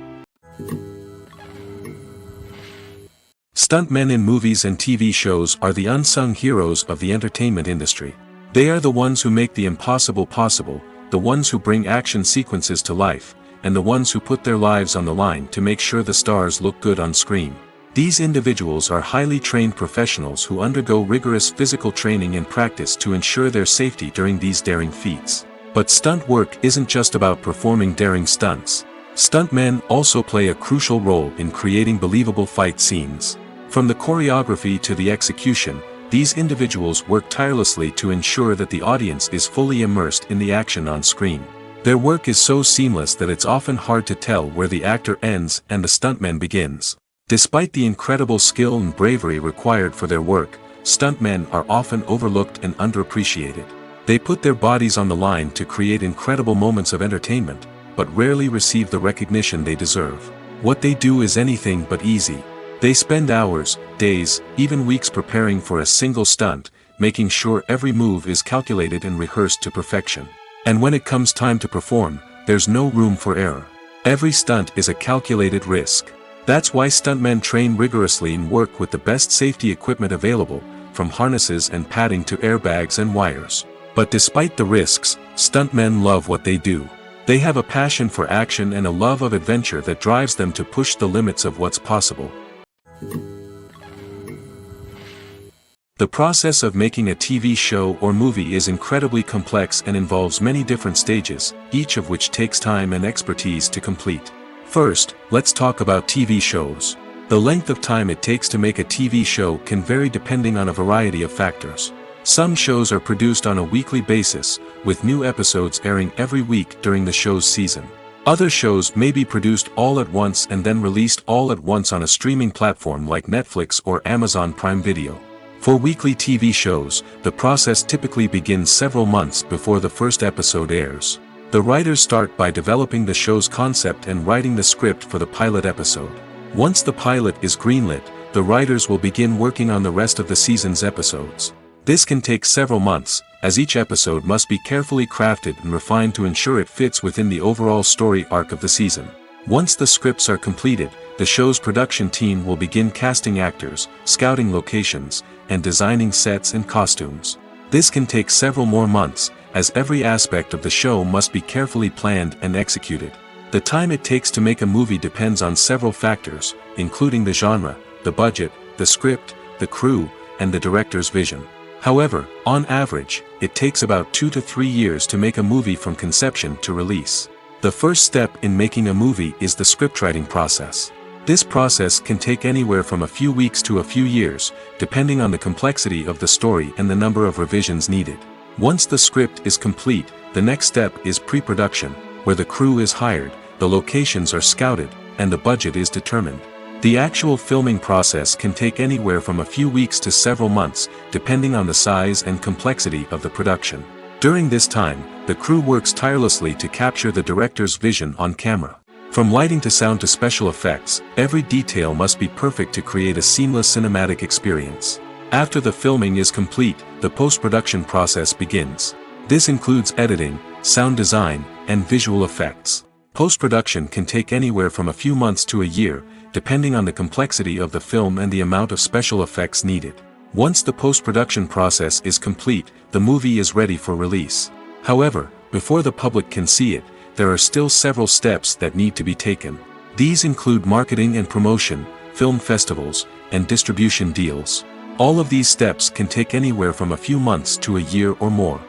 Stuntmen in movies and TV shows are the unsung heroes of the entertainment industry. They are the ones who make the impossible possible, the ones who bring action sequences to life, and the ones who put their lives on the line to make sure the stars look good on screen. These individuals are highly trained professionals who undergo rigorous physical training and practice to ensure their safety during these daring feats. But stunt work isn't just about performing daring stunts. Stuntmen also play a crucial role in creating believable fight scenes. From the choreography to the execution, these individuals work tirelessly to ensure that the audience is fully immersed in the action on screen. Their work is so seamless that it's often hard to tell where the actor ends and the stuntman begins. Despite the incredible skill and bravery required for their work, stuntmen are often overlooked and underappreciated. They put their bodies on the line to create incredible moments of entertainment, but rarely receive the recognition they deserve. What they do is anything but easy. They spend hours, days, even weeks preparing for a single stunt, making sure every move is calculated and rehearsed to perfection. And when it comes time to perform, there's no room for error. Every stunt is a calculated risk. That's why stuntmen train rigorously and work with the best safety equipment available, from harnesses and padding to airbags and wires. But despite the risks, stuntmen love what they do. They have a passion for action and a love of adventure that drives them to push the limits of what's possible. The process of making a TV show or movie is incredibly complex and involves many different stages, each of which takes time and expertise to complete. First, let's talk about TV shows. The length of time it takes to make a TV show can vary depending on a variety of factors. Some shows are produced on a weekly basis, with new episodes airing every week during the show's season. Other shows may be produced all at once and then released all at once on a streaming platform like Netflix or Amazon Prime Video. For weekly TV shows, the process typically begins several months before the first episode airs. The writers start by developing the show's concept and writing the script for the pilot episode. Once the pilot is greenlit, the writers will begin working on the rest of the season's episodes. This can take several months, as each episode must be carefully crafted and refined to ensure it fits within the overall story arc of the season. Once the scripts are completed, the show's production team will begin casting actors, scouting locations, and designing sets and costumes. This can take several more months, as every aspect of the show must be carefully planned and executed. The time it takes to make a movie depends on several factors, including the genre, the budget, the script, the crew, and the director's vision. However, on average, it takes about 2 to 3 years to make a movie from conception to release. The first step in making a movie is the scriptwriting process. This process can take anywhere from a few weeks to a few years, depending on the complexity of the story and the number of revisions needed. Once the script is complete, the next step is pre-production, where the crew is hired, the locations are scouted, and the budget is determined. The actual filming process can take anywhere from a few weeks to several months, depending on the size and complexity of the production. During this time, the crew works tirelessly to capture the director's vision on camera. From lighting to sound to special effects, every detail must be perfect to create a seamless cinematic experience. After the filming is complete, the post-production process begins. This includes editing, sound design, and visual effects. Post-production can take anywhere from a few months to a year, depending on the complexity of the film and the amount of special effects needed. Once the post-production process is complete, the movie is ready for release. However, before the public can see it, there are still several steps that need to be taken. These include marketing and promotion, film festivals, and distribution deals. All of these steps can take anywhere from a few months to a year or more.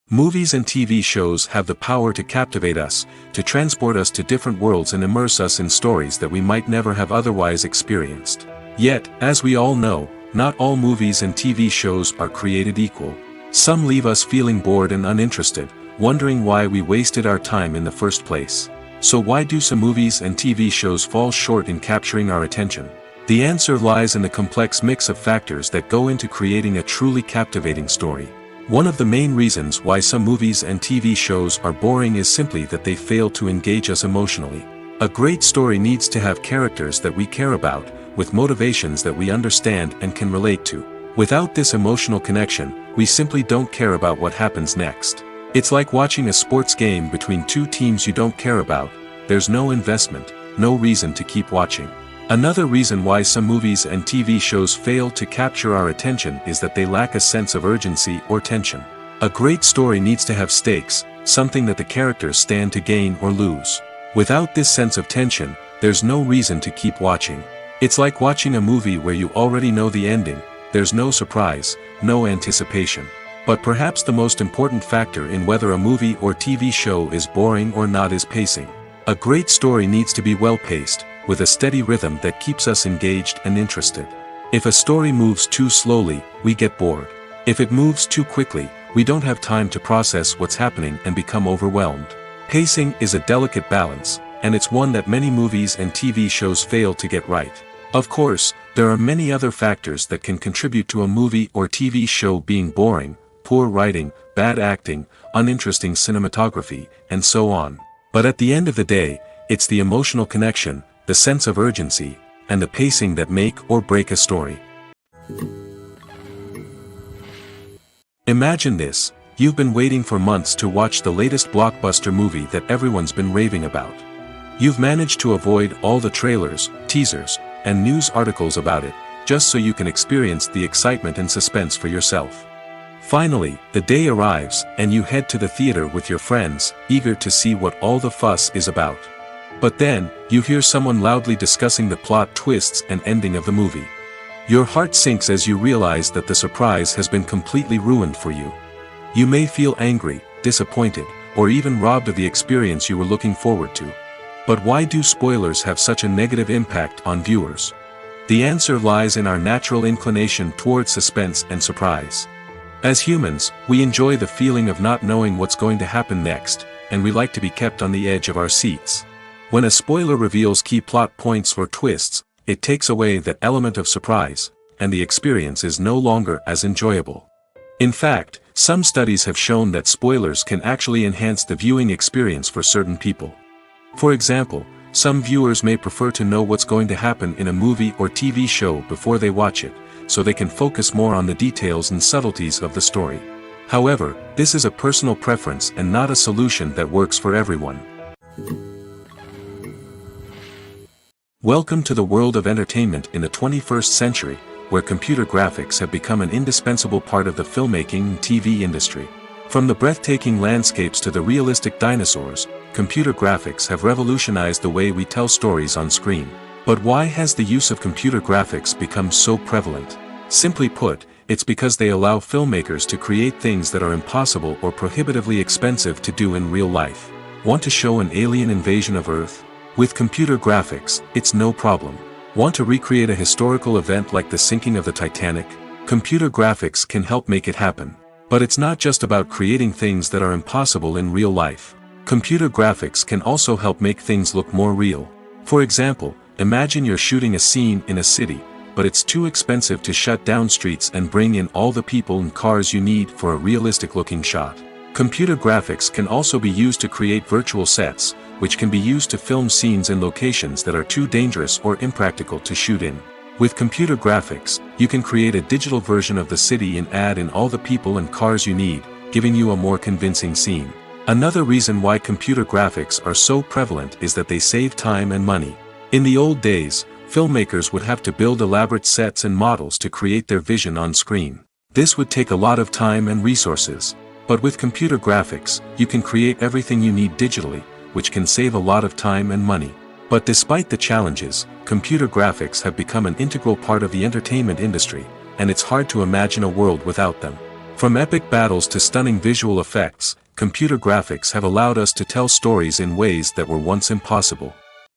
Movies and TV shows have the power to captivate us, to transport us to different worlds and immerse us in stories that we might never have otherwise experienced. Yet, as we all know, not all movies and TV shows are created equal. Some leave us feeling bored and uninterested, wondering why we wasted our time in the first place. So why do some movies and TV shows fall short in capturing our attention? The answer lies in the complex mix of factors that go into creating a truly captivating story. One of the main reasons why some movies and TV shows are boring is simply that they fail to engage us emotionally. A great story needs to have characters that we care about, with motivations that we understand and can relate to. Without this emotional connection, we simply don't care about what happens next. It's like watching a sports game between two teams you don't care about. There's no investment, no reason to keep watching. Another reason why some movies and TV shows fail to capture our attention is that they lack a sense of urgency or tension. A great story needs to have stakes, something that the characters stand to gain or lose. Without this sense of tension, there's no reason to keep watching. It's like watching a movie where you already know the ending. There's no surprise, no anticipation. But perhaps the most important factor in whether a movie or TV show is boring or not is pacing. A great story needs to be well-paced, with a steady rhythm that keeps us engaged and interested. If a story moves too slowly, we get bored. If it moves too quickly, we don't have time to process what's happening and become overwhelmed. Pacing is a delicate balance, and it's one that many movies and TV shows fail to get right. Of course, there are many other factors that can contribute to a movie or TV show being boring: poor writing, bad acting, uninteresting cinematography, and so on. But at the end of the day, it's the emotional connection, the sense of urgency, and the pacing that make or break a story. Imagine this: you've been waiting for months to watch the latest blockbuster movie that everyone's been raving about. You've managed to avoid all the trailers, teasers, and news articles about it, just so you can experience the excitement and suspense for yourself. Finally, the day arrives, and you head to the theater with your friends, eager to see what all the fuss is about. But then, you hear someone loudly discussing the plot twists and ending of the movie. Your heart sinks as you realize that the surprise has been completely ruined for you. You may feel angry, disappointed, or even robbed of the experience you were looking forward to. But why do spoilers have such a negative impact on viewers? The answer lies in our natural inclination toward suspense and surprise. As humans, we enjoy the feeling of not knowing what's going to happen next, and we like to be kept on the edge of our seats. When a spoiler reveals key plot points or twists, it takes away that element of surprise, and the experience is no longer as enjoyable. In fact, some studies have shown that spoilers can actually enhance the viewing experience for certain people. For example, some viewers may prefer to know what's going to happen in a movie or TV show before they watch it, so they can focus more on the details and subtleties of the story. However, this is a personal preference and not a solution that works for everyone. Welcome to the world of entertainment in the 21st century, where computer graphics have become an indispensable part of the filmmaking and TV industry. From the breathtaking landscapes to the realistic dinosaurs, computer graphics have revolutionized the way we tell stories on screen. But why has the use of computer graphics become so prevalent? Simply put, it's because they allow filmmakers to create things that are impossible or prohibitively expensive to do in real life. Want to show an alien invasion of Earth? With computer graphics, it's no problem. Want to recreate a historical event like the sinking of the Titanic? Computer graphics can help make it happen. But it's not just about creating things that are impossible in real life. Computer graphics can also help make things look more real. For example, imagine you're shooting a scene in a city, but it's too expensive to shut down streets and bring in all the people and cars you need for a realistic-looking shot. Computer graphics can also be used to create virtual sets, which can be used to film scenes in locations that are too dangerous or impractical to shoot in. With computer graphics, you can create a digital version of the city and add in all the people and cars you need, giving you a more convincing scene. Another reason why computer graphics are so prevalent is that they save time and money. In the old days, filmmakers would have to build elaborate sets and models to create their vision on screen. This would take a lot of time and resources. But with computer graphics, you can create everything you need digitally, which can save a lot of time and money. But despite the challenges, computer graphics have become an integral part of the entertainment industry, and it's hard to imagine a world without them. From epic battles to stunning visual effects, computer graphics have allowed us to tell stories in ways that were once impossible.